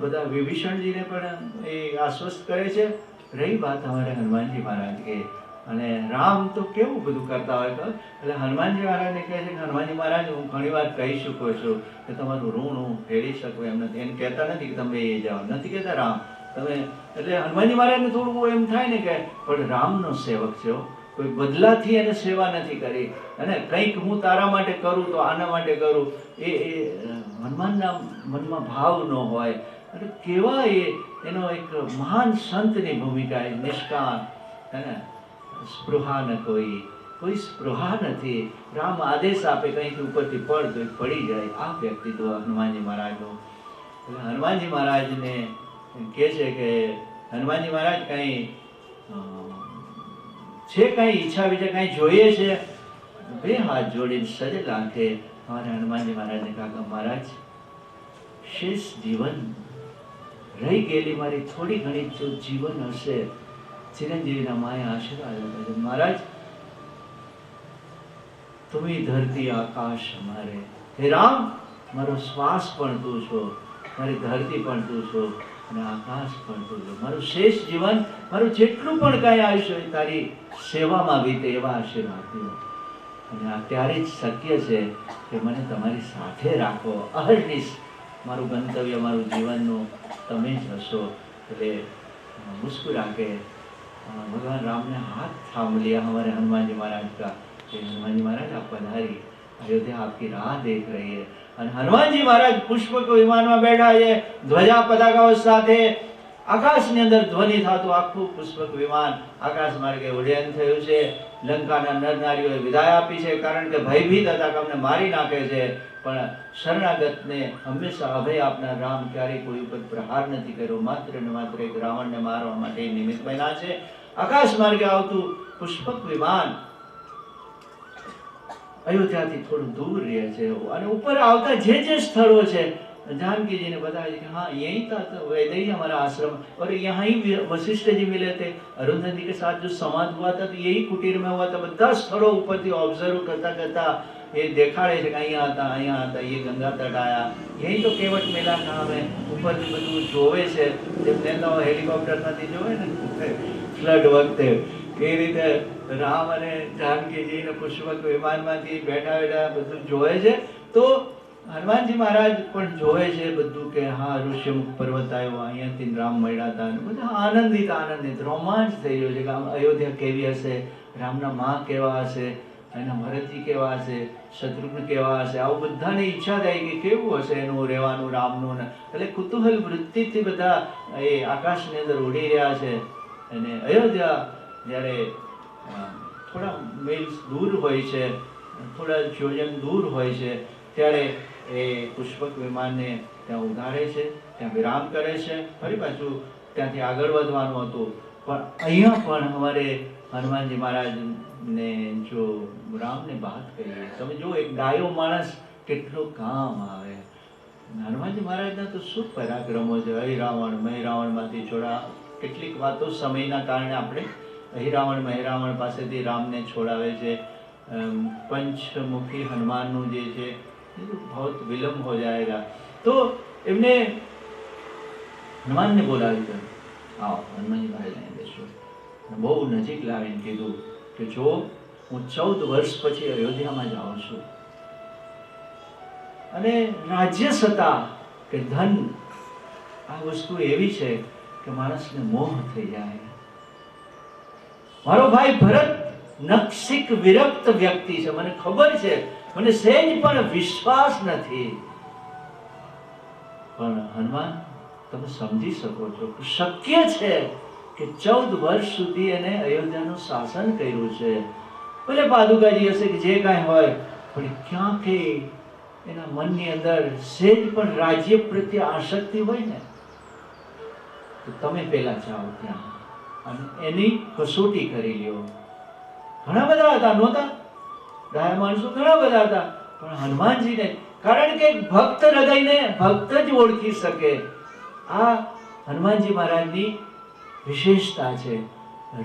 બધા વિભીષણજીને પણ એ આશ્વસ્ત કરે છે. રહી વાત અમારે હનુમાનજી મહારાજ કે, અને રામ તો કેવું બધું કરતા હોય તો, એટલે હનુમાનજી મહારાજને કહે છે કે હનુમાનજી મહારાજ હું ઘણી વાર કહી શકું છું કે તમારું ઋણ હું ફેરી શકું એમ નથી. એને કહેતા નથી કે તમે એ જાઓ, નથી કહેતા રામ તમે. એટલે હનુમાનજી મહારાજને થોડું એમ થાય ને કે પણ રામનો સેવક છે, કોઈ બદલાથી એને સેવા નથી કરી, અને કંઈક હું તારા માટે કરું તો આના માટે કરું, એ હનુમાનના મનમાં ભાવ ન હોય. અને કેવા એનો એક મહાન સંતની ભૂમિકા, નિષ્કામ, હે ને, સ્પૃહા ન કોઈ સ્પૃહા નથી. રામ આદેશ આપે કંઈથી ઉપરથી પડ તો પડી જાય. આ વ્યક્તિત્વ હનુમાનજી મહારાજનું. એટલે હનુમાનજી મહારાજને કહે છે કે હનુમાનજી મહારાજ કઈ છે, કઈ ઈચ્છા વિચાર કઈ જોઈએ છે? બે હાથ જોડીને સજે લાખે અમારે હનુમાનજી મહારાજને કહ્યું મહારાજ શેષ જીવન રહી ગયેલી મારી થોડી ઘણી જો જીવન હશે, ચિરંજીવીના માયા આશીર્વાદ મહારાજ તુમી ધરતી આકાશ અમારે. હે રામ મારો શ્વાસ પણ તું છો, મારી ધરતી પણ તું છો અને આકાશ પણ તું છો. મારું શેષ જીવન, મારું જેટલું પણ કાંઈ આયુષ્ય હોય તારી સેવામાં વીતે એવા આશીર્વાદ દો. અને આ ત્યારે જ શક્ય છે કે મને તમારી સાથે રાખો. અહર્નિશ મારું ગંતવ્ય, મારું જીવનનું તમે જ હશો. એટલે મુસ્કુરા કે भगवान राम ने हाथ थाम लिया हमारे हनुमान जी महाराज का कि हनुमान जी महाराज आप पधारी, अयोध्या आपकी राह देख रही है. અને હનુમાનજી મહારાજ પુષ્પક વિમાનમાં બેઠા છે, ધ્વજા પતાકાઓ સાથે આકાશની અંદર ધ્વનિ થતું આખું પુષ્પક વિમાન આકાશ માર્ગે ઉડ્ડયન થયું છે. લંકાના નર નારીઓએ વિદાય આપી છે, કારણ કે ભયભીત હતા કે અમને મારી નાખે છે. પણ શરણાગતને હંમેશા અભય આપનાર રામ ક્યારેય કોઈ ઉપર પ્રહાર નથી કર્યો, માત્ર ને માત્ર એક રાવણને મારવા માટે નિમિત્ત બન્યા છે. આકાશ માર્ગે આવતું પુષ્પક વિમાન અયોધ્યાથી થોડું દૂર રહે છે, અને ઉપર આવતા જે જે સ્થળો છે जानकी जी ने बताया कि हाँ यही था, तो वैदे ही हमारा आश्रम, और यहाँ ही वशिष्ठ जी मिले थे, अरुंधति के साथ जो संवाद हुआ था तो यही कुटीर में हुआ था. બધા સ્થળો ઉપરથી ઓબ્ઝર્વ કરતા કરતા એ દેખાડે છે કે અહીંયા હતા, ये गंगा तट आया, यही तो केवट मेला नाम है. ઉપરથી બધું જોવે છે, જેમને તો હેલિકોપ્ટર નથી જોવે ને ફ્લડ વખતે, એ રીતે રામ અને જાનકીજી ને પુષ્પક વિમાનમાંથી બેઠા બેઠા બધું જોવે છે. તો હનુમાનજી મહારાજ પણ જોવે છે બધું કે હા ઋષ્યમુખ પર્વત આવ્યો, અહીંયાથી રામ મળ્યા હતા. બધા આનંદિત રોમાંચ થઈ રહ્યો છે કે અયોધ્યા કેવી હશે, રામના માં કેવા હશે, એના ભરતજી કેવા હશે, શત્રુઘ્ન કેવા હશે. આવું બધાની ઈચ્છા થાય કે કેવું હશે એનું રહેવાનું રામનું. એટલે કુતૂહલ વૃત્તિથી બધા એ આકાશની અંદર ઉડી રહ્યા છે. અને અયોધ્યા જ્યારે થોડા મિલ્સ દૂર હોય છે, થોડા યોજન દૂર હોય છે, ત્યારે એ પુષ્પક વિમાનને ત્યાં ઉતારે છે, ત્યાં વિરામ કરે છે. ફરી પાછું ત્યાંથી આગળ વધવાનું હતું. પણ અહીંયા પણ અમારે હનુમાનજી મહારાજને જો રામને વાત કરીએ, તમે જો એક ડાયો માણસ કેટલો કામ આવે. હનુમાનજી મહારાજના તો શું પરાક્રમો છે. અહિરાવણ મહિરાવણમાંથી છોડા, કેટલીક વાતો સમયના કારણે આપણે અહિરાવણ મહિરાવણ પાસેથી રામને છોડાવે છે. પંચમુખી હનુમાનનું જે છે बहुत विलंब हो जाएगा. तो એમને હનુમાનને બોલાવી દીધો, આવો હનુમાનજી મહારાજ અહીં બેસો. બહુ નજીક લાવીને કીધું કે જો હું 14 વર્ષ પછી અયોધ્યામાં જાઉં છું, અને રાજ્ય સત્તા કે ધન આ વસ્તુ એવી છે કે માણસને મોહ થઈ જાય. મારો ભાઈ ભરત નક્ષિક વિરક્ત વ્યક્તિ છે, મને ખબર છે, મને સહેજ પણ વિશ્વાસ નથી. પણ હનુમાન તમે સમજી શકો છો કે શક્ય છે કે 14 વર્ષ સુધી એને અયોધ્યાનું શાસન કર્યું છે. ભલે પાદુકાજી હશે કે જે કાંઈ હોય, પણ ક્યાંક એના મનની અંદર સેજ પણ રાજ્ય પ્રત્યે આસક્તિ હોય ને, તો તમે પહેલા જાઓ ત્યાં અને એની કસોટી કરી લ્યો. ઘણા બધા હતા, નહોતા ડાયા માણસો ઘણા બધા હતા, પણ હનુમાનજીને, કારણ કે ભક્ત હૃદયને ભક્ત જ ઓળખી શકે. આ હનુમાનજી મહારાજની વિશેષતા છે.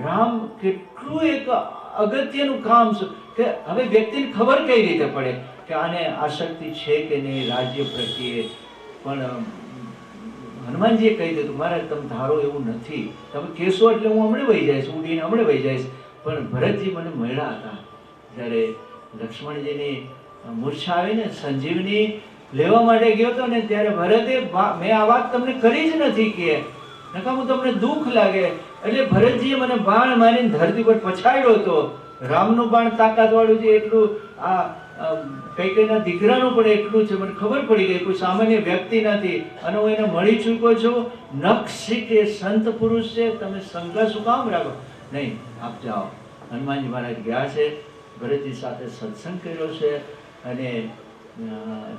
રામ કેટલું એક અગત્યનું કામ છે કે હવે વ્યક્તિને ખબર કઈ રીતે પડે કે આને આસક્તિ છે કે નહીં રાજ્ય પ્રત્યે. પણ હનુમાનજીએ કહી દીધું, મહારાજ તમે ધારો એવું નથી, તમે કહેશો એટલે હું હમણાં વહી જઈશ, ઉડીને હમણાં વહી જઈશ. પણ ભરતજી મને મળ્યા હતા જ્યારે લક્ષ્મણજીની મૂર્છા આવી ને, સંજીવની લેવા માટે ગયો હતો ને, ત્યારે ભરતે મેં આ વાત તમને કરી જ નથી કે નકામું તમને દુઃખ લાગે, એટલે ભરતજીએ મને બાણ મારીને ધરતી પર પછાડ્યો હતો. રામનું બાણ તાકાત વાળું છે એટલું, આ કૈકેયીના દીકરાનું પણ એટલું છે. મને ખબર પડી ગઈ કોઈ સામાન્ય વ્યક્તિ નથી અને હું એને મળી ચૂક્યો છું. નક્ષી કે સંત પુરુષ છે, તમે શંકા શું કામ રાખો? નહીં, આપ જાઓ. હનુમાનજી મહારાજ ગયા છે, ભરતજી સાથે સત્સંગ કર્યો છે અને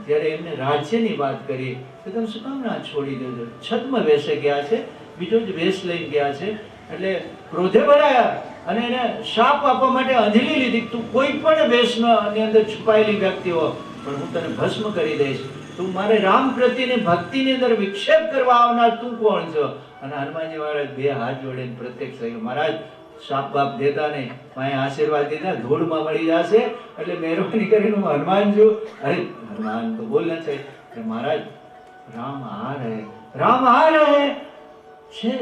ત્યારે એમને રાજ્યની વાત કરી કે તમે શું કામ ના છોડી દેજો. છદ્મ વેશે ગયા છે, બીજો જ વેશ લઈને ગયા છે. એટલે ક્રોધે ભરાયા અને એને શાપ આપવા માટે અંજલિ લીધી, તું કોઈ પણ વેશની અંદર છુપાયેલી વ્યક્તિ હો, પણ હું તને ભસ્મ કરી દઈશ. તું મારે રામ પ્રત્યેની ભક્તિની અંદર વિક્ષેપ કરવા આવનાર તું કોણ છો? અને હનુમાનજી મહારાજ બે હાથ જોડીને પ્રત્યક્ષ થઈ ગયા, મહારાજ શાપ બાપ દેતા નહીં, માએ આશીર્વાદ દીધા, ધૂળમાં મળી જશે, એટલે મહેરબાની કરીને હું હનુમાન છું. અરે હનુમાન તો બોલ ન છે કે મહારાજ રામ આ રહે, રામ આ રહે છે.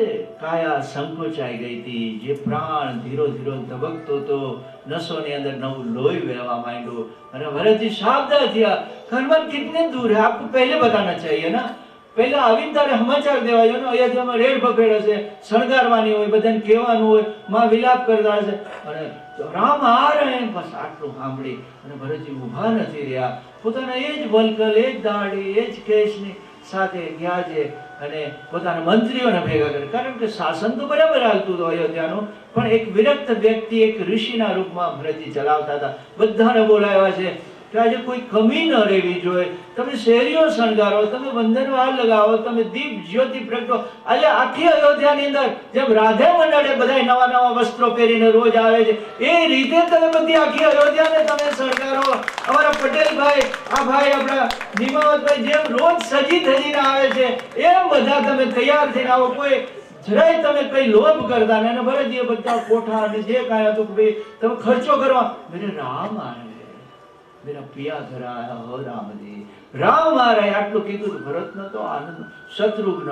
કાયા સંકોચાઈ ગઈ હતી, જે પ્રાણ ધીરો ધીરો ધબકતો હતો, નસોની અંદર નવું લોહી વહેવા માંડ્યું અને ભરતજી સાવધાન થયા. હનુમાન કિતને દૂર હે, આપકો પહેલે બતાના ચાહીએ ના. પહેલા આવીને તારે સમાચાર દેવા જોઈએ ને, અયોધ્યામાં રેડ પકડ હશે, શણગારવાની હોય, બધાને કહેવાનું હોય, માં વિલાપ કરતા હશે અને રામ આ રહે. બસ આટલું સાંભળી અને ભરતજી ઊભા નથી રહ્યા, પોતાના એ જ વલકલ, એ જ દાઢી, એ જ કેશની સાથે ગયા છે અને પોતાના મંત્રીઓને ભેગા કરે. કારણ કે શાસન તો બરાબર હાલતું હતું અયોધ્યાનું, પણ એક વિરક્ત વ્યક્તિ, એક ઋષિના રૂપમાં ભરતજી ચલાવતા હતા. બધાને બોલાવ્યા છે કે આજે કોઈ કમી ન રહેવી જોઈએ. તમે શેરીઓ શણગારો, તમે વંદનવાર લગાવો, તમે દીપ જ્યોતિ પ્રગટો. આજે આખી અયોધ્યાની અંદર જેમ રાધે મંડળે બધા નવા નવા વસ્ત્રો પહેરીને રોજ આવે છે, એ રીતે તમે બધી આખી અયોધ્યાને તમે શણગારો. અમારા પટેલભાઈ, આ ભાઈ આપણા નિમાવતભાઈ જેમ રોજ સજી ધજીને આવે છે, એમ બધા તમે તૈયાર થઈને આવો. કોઈ જરાય તમે કઈ લોભ કરતા ને. ભરતજીએ બધા કોઠા અને જે કાંઈ હતું કે ભાઈ તમે ખર્ચો કરવા. મેરે રામ આવે, મેરા પિયા ઘર આયા હો રામજી, રામ આ રહે, આટલું કીધું તો ભરતનો તો આનંદ. શત્રુઘ્ન,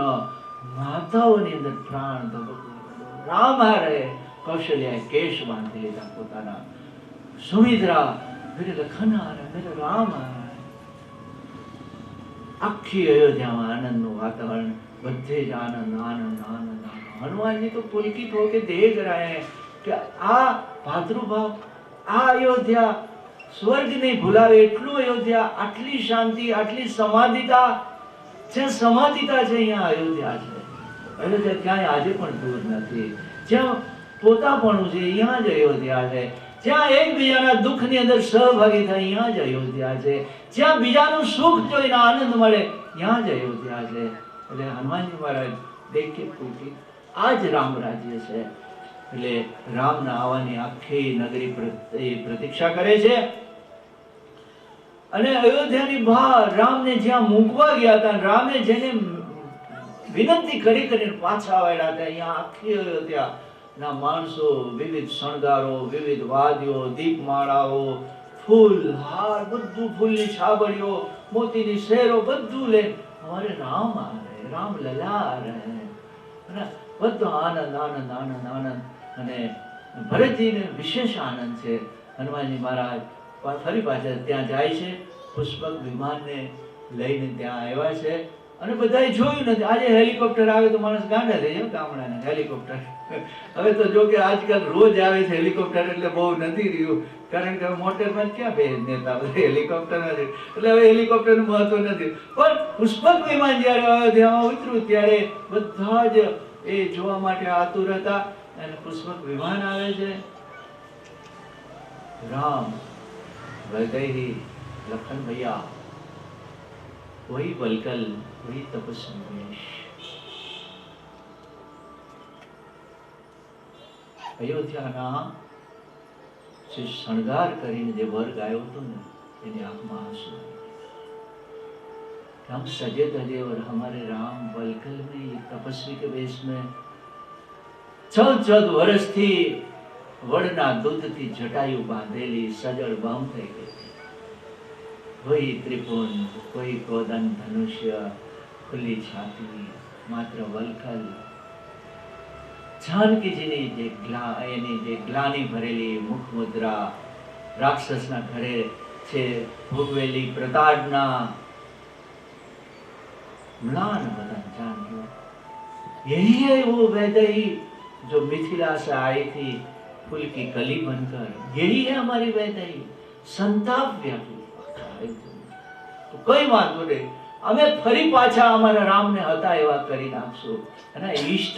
માતાઓની અંદર પ્રાણ ધબકતો, રામ આ રહે. કૌશલ્યાએ કેશ બાંધી લીધા પોતાના. સુમિત્રા, મેરે લખન આ રહે, મેરે રામ આ રહે. આખી અયોધ્યામાં આનંદનું વાતાવરણ, બધે જ આનંદ આનંદ આનંદ. હનુમાનજી તો પુલકિત હો કે દેખ રહે કે આ ભાતૃભાવ, આ અયોધ્યા સ્વર્ગ નહીં ભૂલાવે એટલું અયોધ્યા. આટલી શાંતિ, આટલી સમાધિતા, જ્યાં સમાધિતા છે અહીંયા અયોધ્યા છે. અયોધ્યા ક્યાંય આજે પણ દૂર નથી. જ્યાં પોતાપણું છે અહીંયા જ અયોધ્યા છે. જ્યાં એકબીજાના દુઃખની અંદર સહભાગી થાય અહીંયા જ અયોધ્યા છે. જ્યાં બીજાનું સુખ જોઈને આનંદ મળે ત્યાં જ અયોધ્યા છે. એટલે હનુમાનજી મહારાજ દેખે પૂછી, આ જ રામ રાજ્ય છે. એટલે રામના આવવાની આખી નગરી પ્રતીક્ષા કરે છે. અને અયોધ્યાની બહાર રામને જ્યાં મૂકવા ગયા હતા, રામે જેને વિનંતી કરી કરીને પાછા આવ્યા હતા, અહીંયા આખી અયોધ્યા ના માણસો વિવિધ શણગારો, વિવિધ વાદ્યો, દીપમાળાઓ, ફૂલ હાર, બધું ફૂલની છાબડીઓ, મોતીની શેરો, બધું લે અમારે રામ આવે, રામ લલા રહે. અને બધો આનંદ આનંદ આનંદ આનંદ. અને ભરતજીને વિશેષ આનંદ છે. હનુમાનજી મહારાજ ફરી પાછા ત્યાં જાય છે, પુષ્પક વિમાનને લઈને ત્યાં આવ્યા છે. અને બધાએ જોયું નથી. આજે હેલિકોપ્ટર આવે તો માણસ ગાંડા થઈ જાય ગામડાને. હેલિકોપ્ટર હવે તો જો કે આજકાલ રોજ આવે છે હેલિકોપ્ટર, એટલે બહુ નથી રહ્યું. કારણ કે મોટરમાં ક્યાં બે નેતા બધા હેલિકોપ્ટર નથી, એટલે હવે હેલિકોપ્ટરનું મહત્વ નથી. પણ પુષ્પક વિમાન જ્યારે અયોધ્યામાં ઉતર્યું ત્યારે બધા જ એ જોવા માટે આતુર હતા. અને પુષ્પક વિમાન આવે છે. राम वैदेही लखन भैया वही बलकल वही तपस्वी अयोध्याना જે શણગાર કરીને જે વર ગાયો હતો ને એની આંખમાં આંસુ हम सजे धजे और हमारे राम बलकल में ये तपस्वी के वेश में 14 વર્ષથી વડના દૂધથી જટાયુ બાંધેલી સજળ બમ થઈ ગઈ. કોઈ ત્રિપુંડ, કોઈ કોદન ધનુષ્ય, ખુલ્લી છાતી, માત્ર વલકલ. જાનકીજીની જે ગ્લાની ભરેલી મુખ મુદ્રા, રાક્ષસના ઘરે છે ભોગવેલી પ્રતાડના म्लान बदन जानकी, यही है वो वैदेही जो मिथिला से आई थी फूल की कली बनकर. यही है हमारी वैदेही. संताप व्यापी. तो कोई वांधो नहीं, અમે ફરી પાછા અમારા રામને હતા એવા કરી નાખશું. અને ઈષ્ટ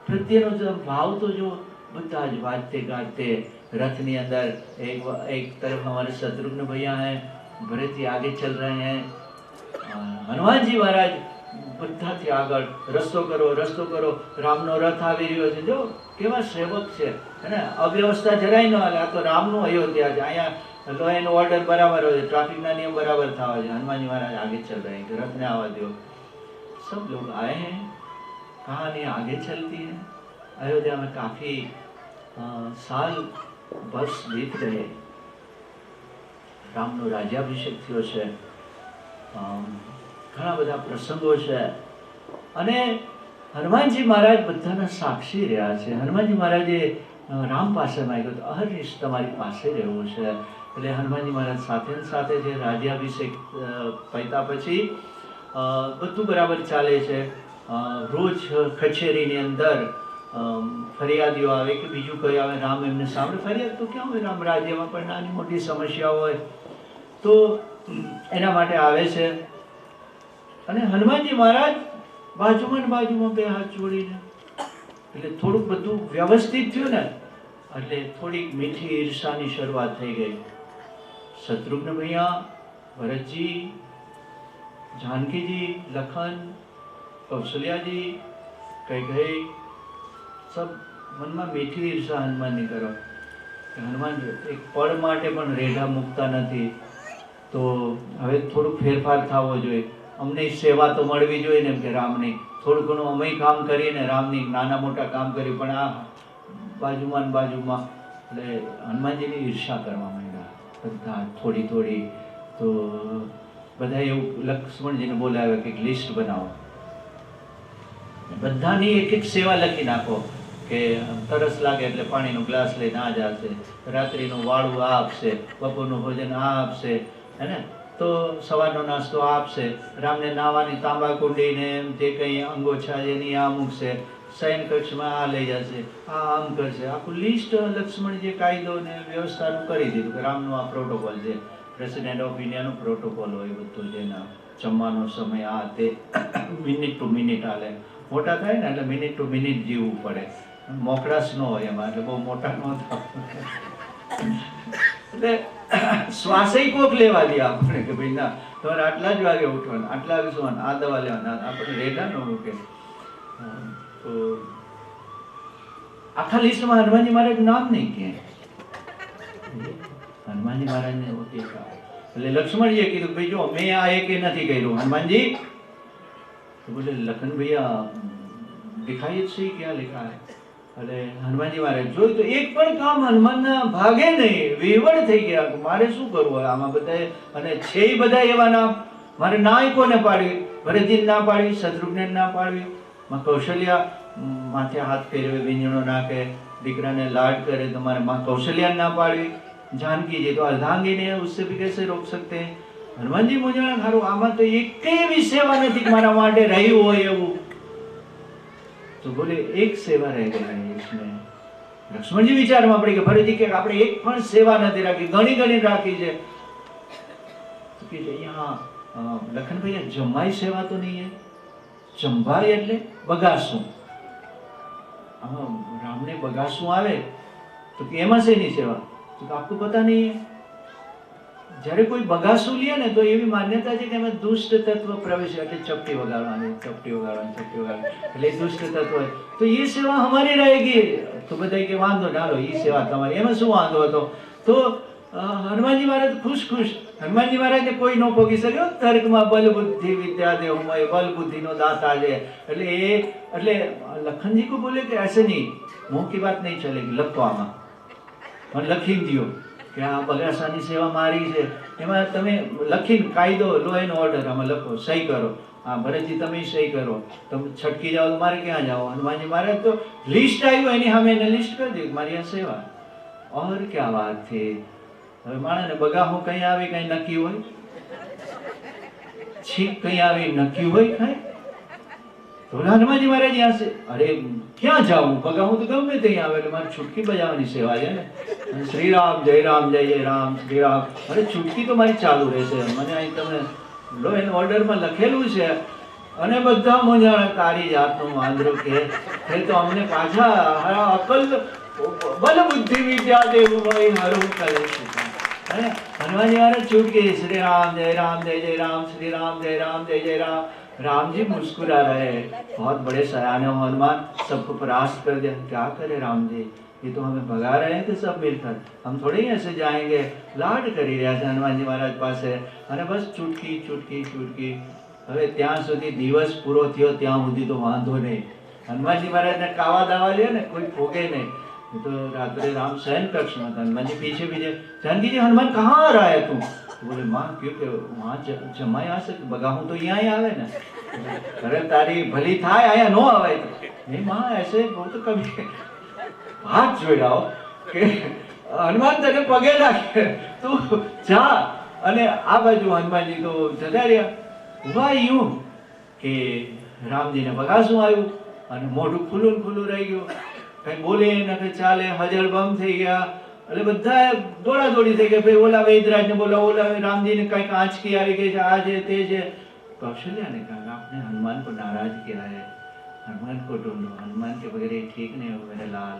પ્રત્યેનો જો ભાવ તો જો બધા જ વાજતે ગાજતે રથની અંદર एक तरफ हमारे शत्रुघ्न भैया हैं, भरत जी आगे चल रहे हैं, हनुमान जी महाराज બધાથી આગળ રસ્તો કરો. રામનો રથ આવી રહ્યો છે. જો કેવા સેવક છે. અને અવ્યવસ્થા જરાય ન હાલે. આ તો રામનું અયોધ્યા છે. અહીંયા લો એન્ડ ઓર્ડર બરાબર હોય, ટ્રાફિકના નિયમ બરાબર થવા છે. હનુમાનજી महाराज आगे चल रहे हैं, रथने आवा दो. सब लोग आए हैं, कहानी आगे चलती है. अयोध्या में काफी साल वर्ष बीत गए. રામનો રાજ્યાભિષેક થયો છે. ઘણા બધા પ્રસંગો છે. અને હનુમાનજી મહારાજ બધાના સાક્ષી રહ્યા છે. હનુમાનજી મહારાજે રામ પાસે માંગ્યું તો અહર્નિશ તમારી પાસે રહેવું છે. એટલે હનુમાનજી મહારાજ સાથે સાથે જે રાજ્યાભિષેક પત્યા પછી બધું બરાબર ચાલે છે. રોજ કચેરીની અંદર ફરિયાદીઓ આવે કે બીજું કઈ આવે, રામ એમને સાંભળે. ફરિયાદ તો ક્યાં હોય, રામ રાજ્યમાં પણ નાની મોટી સમસ્યા હોય તો એના માટે આવે છે. અને હનુમાનજી મહારાજ બાજુમાં બે હાથ જોડીને, એટલે થોડુંક બધું વ્યવસ્થિત થયું ને એટલે થોડીક મીઠી ઈર્ષાની શરૂઆત થઈ ગઈ. शत्रुघ्न भैया, भरत जी, जानकी जी, लखन, कौशल्या जी, कैकेयी, सब મનમાં મીઠી ઈર્ષા હનુમાનની કરો. હનુમાન એક પળ માટે પણ રેઢા મૂકતા નથી. તો હવે થોડુંક ફેરફાર થવો જોઈએ. અમને સેવા તો મળવી જોઈએ ને, કે રામની થોડું ઘણું અમે કામ કરીએ ને, રામની નાના મોટા કામ કરીએ, પણ આ બાજુમાં એટલે હનુમાનજીની ઈર્ષા કરવા માંડ્યા બધા થોડી. તો બધા એવું લક્ષ્મણજીને બોલાવ્યા કે એક લિસ્ટ બનાવો, બધાની એક સેવા લખી નાખો. કે તરસ લાગે એટલે પાણીનો ગ્લાસ લઈને આ જશે, રાત્રિનું વાળું આ આપશે, બપોરનું ભોજન આ આપશે, હે ને, તો સવારનો નાસ્તો આપશે, રામને નાવાની તાંબા કુંડીને જે કંઈ અંગોછા એની આ મૂકશે, શયન કક્ષમાં આ લઈ જશે, આ આમ કરશે. આખું લિસ્ટ લક્ષ્મણજીએ કાયદો ને વ્યવસ્થાનું કરી દીધું કે રામનો આ પ્રોટોકોલ છે. પ્રેસિડેન્ટ ઓફ ઇન્ડિયાનો પ્રોટોકોલ હોય બધું, જેના જમવાનો સમય આ તે મિનિટ ટુ મિનિટ હાલે. મોટા થાય ને એટલે મિનિટ ટુ મિનિટ જીવવું પડે. મોકળાશ ન હોય એમાં, એટલે બહુ મોટા ન થાય. એટલે શ્વાસે કોક લેવા દે આપણે કે ભાઈ ના તમારે આટલા જ વાગે ઉઠવાનું, આટલા વાગે સુવાનું, આ દવા લેવાના, આપણે રેડા ન મૂકે. તો આખા લિસ્ટમાં હનુમાનજી મહારાજ નામ નહીં કે હનુમાનજી મહારાજને એટલે લક્ષ્મણજીએ કીધું ભાઈ જો મેં આ એક નથી કર્યું. હનુમાનજી તો બોલે લખન ભૈયા દિખાઈ જ સહી ક્યાં लिखा है. એટલે હનુમાનજી મહારાજ જોયું તો એક પણ કામ હનુમાનના ભાગે નહીં, વિવળ થઈ ગયા. મારે શું કરવું આમાં બધા, અને છે બધા એવા નામ મારે ના કોને પાડવી, ભરતજીને ના પાડવી, શત્રુઘ્નને ના પાડવી, માં કૌશલ્યા માથે હાથ ફેરવે, વિંજણો નાખે, દીકરાને લાડ કરે તો મારે માં કૌશલ્યા ના પાડવી. जानकी जी तो अर्धांगिनी है, उससे भी कैसे रोक सकते हैं. हनुमानजी मुझे खारू आमा तो एक भी सेवा નથી મારા માટે રહી હોય એવું. તો બોલે એક સેવા રહી ગઈ है इसमें. લક્ષ્મણજી વિચારમાં પડી કે ફરીથી કે આપણે એક પણ સેવા નથી રાખી, ઘણી રાખી છે. તો કે અહીંયા લખન ભૈયા જમાઈ સેવા તો નહીં है. જંભાઈ એટલે બગાસું, राम ने बगासू आवे तो कि एमा से नहीं सेवा तो आपको पता नहीं है જ્યારે કોઈ બગાસું લે ને તો એવી માન્યતા છે કે એમાં દુષ્ટ તત્વ પ્રવેશ એટલે ચપટી વગાડવાની એટલે દુષ્ટ તત્વ તો એ સેવા અમારી રહેગી તો બધા કે વાંધો ના એ સેવા તમારી એમાં શું વાંધો હતો તો હનુમાનજી મહારાજ ખુશ હનુમાનજી મહારાજને કોઈ ન પોગી શક્યો તર્કમાં બલ બુદ્ધિ વિદ્યા દેવમય બલ બુદ્ધિનો દાતા છે એટલે લખનજી કો બોલે કે ऐसे नहीं मुंह की बात नहीं चलेगी લખો આમાં પણ લખી દિયો કે આ બગાસાની સેવા મારી છે એમાં તમે લખીને કાયદો લો એનો ઓર્ડર આમાં લખો સહી કરો હા ભરતજી તમે સહી કરો તમે છટકી જાઓ તો મારે ક્યાં જાઓ હનુમાનજી મહારાજ તો લિસ્ટ આવ્યું એની સામે એને લિસ્ટ કરી દીધું મારી આ સેવા ઓર ક્યાં વાત છે હવે માણસને બગાહો કઈ આવી કઈ નક્કી હોય છીક કઈ આવી નક્કી હોય કઈ તો હનુમાનજી મહારાજ यहाँ से अरे ક્યાં જાઉં બગાહું તો ગમે ત્યાં આવે એટલે મારે છૂટકી બજાવવાની સેવા છે ને શ્રી રામ જય રામ શ્રી રામ અરે છૂટકી તો મારી ચાલુ રહેશે મને અહીં તમે લો એને ઓર્ડરમાં લખેલું છે અને બધા મૂંઝાણા તારી જાતનું વાંદરું કે તો અમને પાછા અકલ બલ બુદ્ધિ વિદ્યા દેવું હોય હરું કરે છે અને હનુમાનજી મહારાજ છૂટકી શ્રી રામ જય રામ શ્રી રામ જય રામ राम जी मुस्कुरा रहे हैं बहुत बड़े सयाने हो हनुमान सबको परास्त कर दिया क्या करे राम जी ये तो हमें भगा रहे थे सब मिलकर हम थोड़े ही ऐसे जाएंगे लाड करी રહ્યા છે હનુમાનજી મહારાજ પાસે અને બસ ચૂટકી હવે ત્યાં સુધી દિવસ પૂરો થયો ત્યાં સુધી તો વાંધો નહીં હનુમાનજી મહારાજને કાવા દાવા લે ને કોઈ ફોગે નહીં तो रात्रे राम शयन कक्ष में था हनुमान जी पीछे जानकी जी हनुमान कहाँ आ रहा है तू तो बोले माँ क्यों वहाँ जमाई आ सकते बगाहूँ तो यहाँ ही आवे ना अरे तारी भली था आया नो आवे नहीं माँ ऐसे वो तो कभी हाथ जोड़ाओ કે હનુમાન તને પગે લાગે તું જા અને આ બાજુ હનુમાનજી તો જતા રહ્યા ઉભા યું કે રામજીને બગાસું આવ્યું અને મોઢું ખુલ્લું રહી ગયું કઈ બોલે ને કઈ ચાલે હજળ બમ થઈ ગયા એટલે બધા દોડા દોડી થઈ ગયા ભાઈ ઓલા વૈદરાજ ને બોલા ઓલા रामजी ने कहीं आंचकी આવી ગઈ છે આ છે તે છે कौशल्या ने कहा आपने हनुमान को नाराज किया है हनुमान को ढूंढो हनुमान के बगैर ठीक नहीं हो मेरे लाल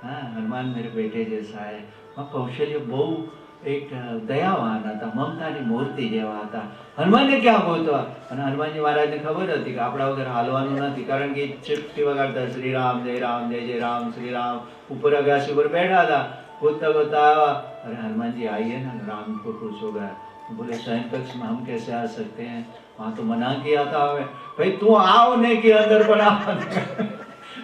हाँ हनुमान मेरे बेटे जैसा है वहाँ कौशल्य बहु एक दयावान હતા મમતાની મૂર્તિ જેવા હતા હનુમાનને ક્યાં ગોતવા અને હનુમાનજી મહારાજને ખબર હતી કે આપણા વગર હાલવાનું નથી કારણ કે ચીપટી વગાડતા શ્રી રામ જય રામ શ્રી રામ ઉપર અગાસી ઉપર बैठा था ગોતતા આવ્યા अरे हनुमान जी आइए ना राम को कुछ हो गया बोले शयन कक्ष में हम कैसे आ सकते हैं वहाँ तो मना किया था हमें भाई तू आओ नहीं कि अंदर बना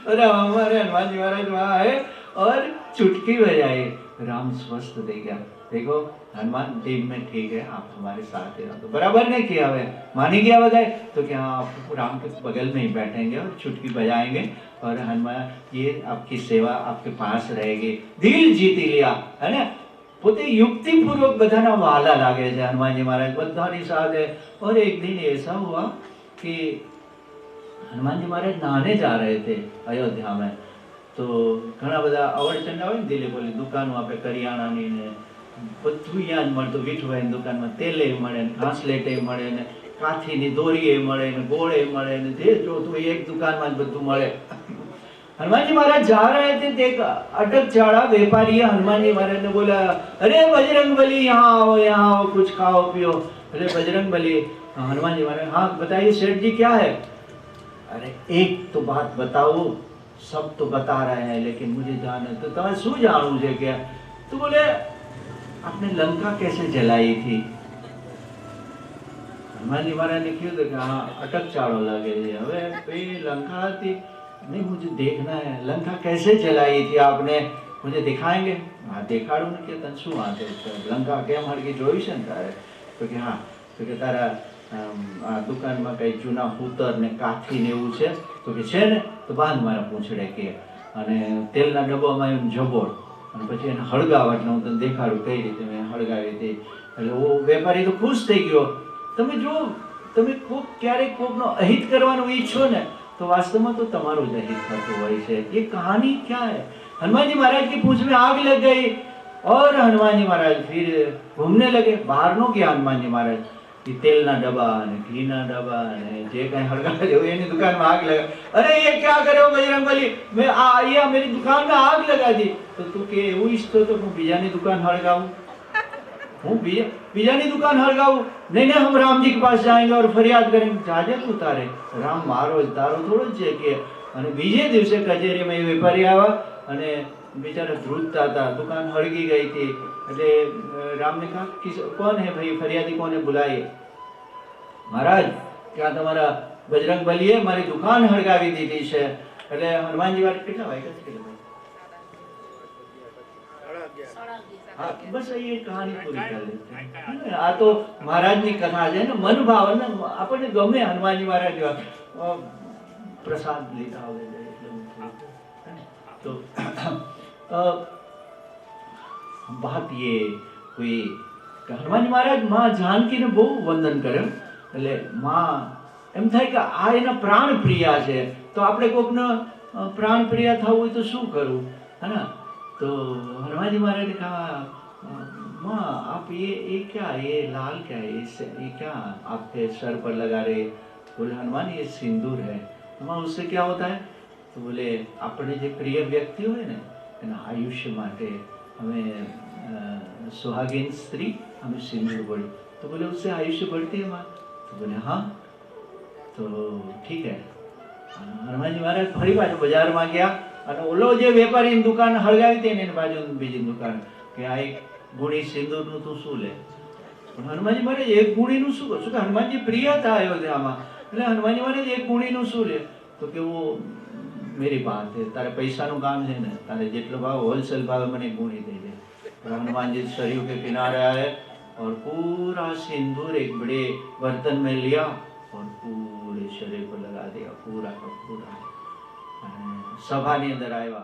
अरे हमारे हनुमान जी महाराज वहाँ आए और चुटकी बजाई राम स्वस्थ दे गया देखो हनुमान टीम में ठीक है आप हमारे साथ हैं तो बराबर नहीं किया हुआ मानी गया बधाई तो क्या आप राम के बगल में ही बैठेंगे और चुटकी बजाएंगे और हनुमान ये आपकी सेवा आपके पास रहेगी दिल जीत लिया है ना પોતે યુક્તિપૂર્વક બધાના વહાલા લાગે છે હનુમાનજી મહારાજ બધાની સાથે और एक दिन ऐसा हुआ कि हनुमान जी महाराज नहाने जा रहे थे अयोध्या में तो घણા બધા અવળચંડા હોય ને દિલ્હી બોલી દુકાનો આપણે કરિયાણાની ને બધું ત્યાં જ મળતું વીઠભાઈની દુકાનમાં તેલે મળે ને ઘાસલેટે મળે ને કાથીની દોરીએ મળે ને ગોળે મળે ને જે જોતું એક દુકાનમાં જ બધું મળે हनुमान जी महाराज जा रहे थे देख अटक चाड़ा व्यापारी हनुमान जी महाराज ने बोला अरे बजरंग बली यहाँ आओ कुछ खाओ पियो अरे बजरंग बली हनुमान जी महाराज हाँ बताइए सेठ जी क्या है अरे एक तो बात बताओ सब तो बता रहे हैं लेकिन मुझे जाना तो तुम्हें शू जानू है क्या तो बोले आपने लंका कैसे जलाई थी हनुमान जी महाराज ने क्यों देखा हाँ अटक चाड़ो लगे हवे लंका थी नहीं मुझे देखना है लंका कैसे जलाई थी आपने मुझे दिखाएंगे हाँ देखाड़ू ने કે તને શું વાંધો છે લંકા કેમ હરકી જોઈ છે ને તારે તો કે હા તો કે તારા આ દુકાનમાં કઈ જૂના હૂતર ને કાથી ને એવું છે તો કે છે ને તો બાંધ મારા પૂંછડે કે અને તેલના ડબ્બામાં એમ જબોડ અને પછી એને હળગાવટ ને હું તને દેખાડું કઈ રીતે મેં હળગાવી હતી એટલે ઓ વેપારી તો ખુશ થઈ ગયો તમે જો તમે કોક ક્યારેક કોકનો અહિત કરવાનું ઈચ્છો ને तो वास्तव में तो तमारो जहित थतो હોય છે ये कहानी क्या है हनुमान जी महाराज की पूंछ में आग लग गई और हनुमान जी महाराज फिर घूमने लगे बाहर नो गया हनुमान जी महाराज એ તેલના ડબ્બા અને ઘીના ડબ્બા અને જે કઈ હળગાવે છે એની દુકાનમાં આગ લગા. અરે ये क्या करे हो बजरंगबली, मैं ये मेरी दुकान में आग लगा दी. तो તું કે એવું ઈચ્છતો તો હું બીજાની દુકાન હળગાવું, હું બીજાની દુકાન હળગાવું? नहीं नहीं, हम राम जी के पास जाएंगे और फरियाद करेंगे. जाजे તું તારે, રામ મારો જ તારો થોડો જ છે કે. અને બીજે દિવસે કચેરીમાં એ વેપારી આવ્યા અને बेचारा ધ્રુજતા હતા, દુકાન હળગી ગઈ હતી. એટલે રામને કહા कि कौन है भाई, फरियादी कौन है, बुलाइए. महाराज क्या તમારા બજરંગબલીએ મારી દુકાન હળગાવી દીધી છે. એટલે હનુમાનજી વાત કેટલા વાગ્યા છે, કેટલા हाँ, बस ये कहानी पूरी कर लेते हैं. आ तो महाराजની કથા છે ને, મન ભાવને આપણને ગમે. હનુમાનજી મહારાજ પ્રસાદ લીધા હોય तो बात ये हुई कि हनुमान महाराज माँ जानकी ने बहु वंदन કર્યો. એટલે માં એમ થાય કે આ એના પ્રાણ પ્રિયા છે, તો આપણે કોકને પ્રાણ પ્રિયા થવું હોય તો શું કરવું, है ना. तो हनुमान जी महाराज ने कहा, माँ आप ये क्या, ये लाल क्या है, ये क्या आपके सर पर लगा रहे? बोले हनुमान ये सिंदूर है. माँ उससे क्या होता है? तो बोले अपने जो प्रिय व्यक्ति હોય ને એના આયુષ્ય માટે हमें सुहागिन स्त्री हमें सिंदूर बोले. तो बोले उससे आयुष्य बढ़ती है माँ? तो बोले हाँ. तो ठीक है. हनुमान जी महाराज ફરી પાછો બજારમાં ગયા અને ઓલો જે વેપારીની દુકાન હળગાવી હતી ને એની બાજુ બીજી દુકાન કે આ એક ગુણી સિંદૂરનું તું શું લે? પણ હનુમાનજી મહારાજ એક ગુણીનું શું કરશું, કે હનુમાનજી પ્રિય હતા અયોધ્યામાં. એટલે હનુમાનજી મહારાજ એક ગુણીનું શું લે? તો કે वो मेरी बात है, तारे पैसाનું કામ છે ને, તારે જેટલો ભાવ હોલસેલ ભાવે મને ગુણી દઈ દે. हनुमान जी सरयू के किनारे आए और पूरा सिंदूर एक बड़े बर्तन में लिया और पूरे शरीर पर लगा दिया, पूरा का पूरा. सभा ની અંદર આવ્યા.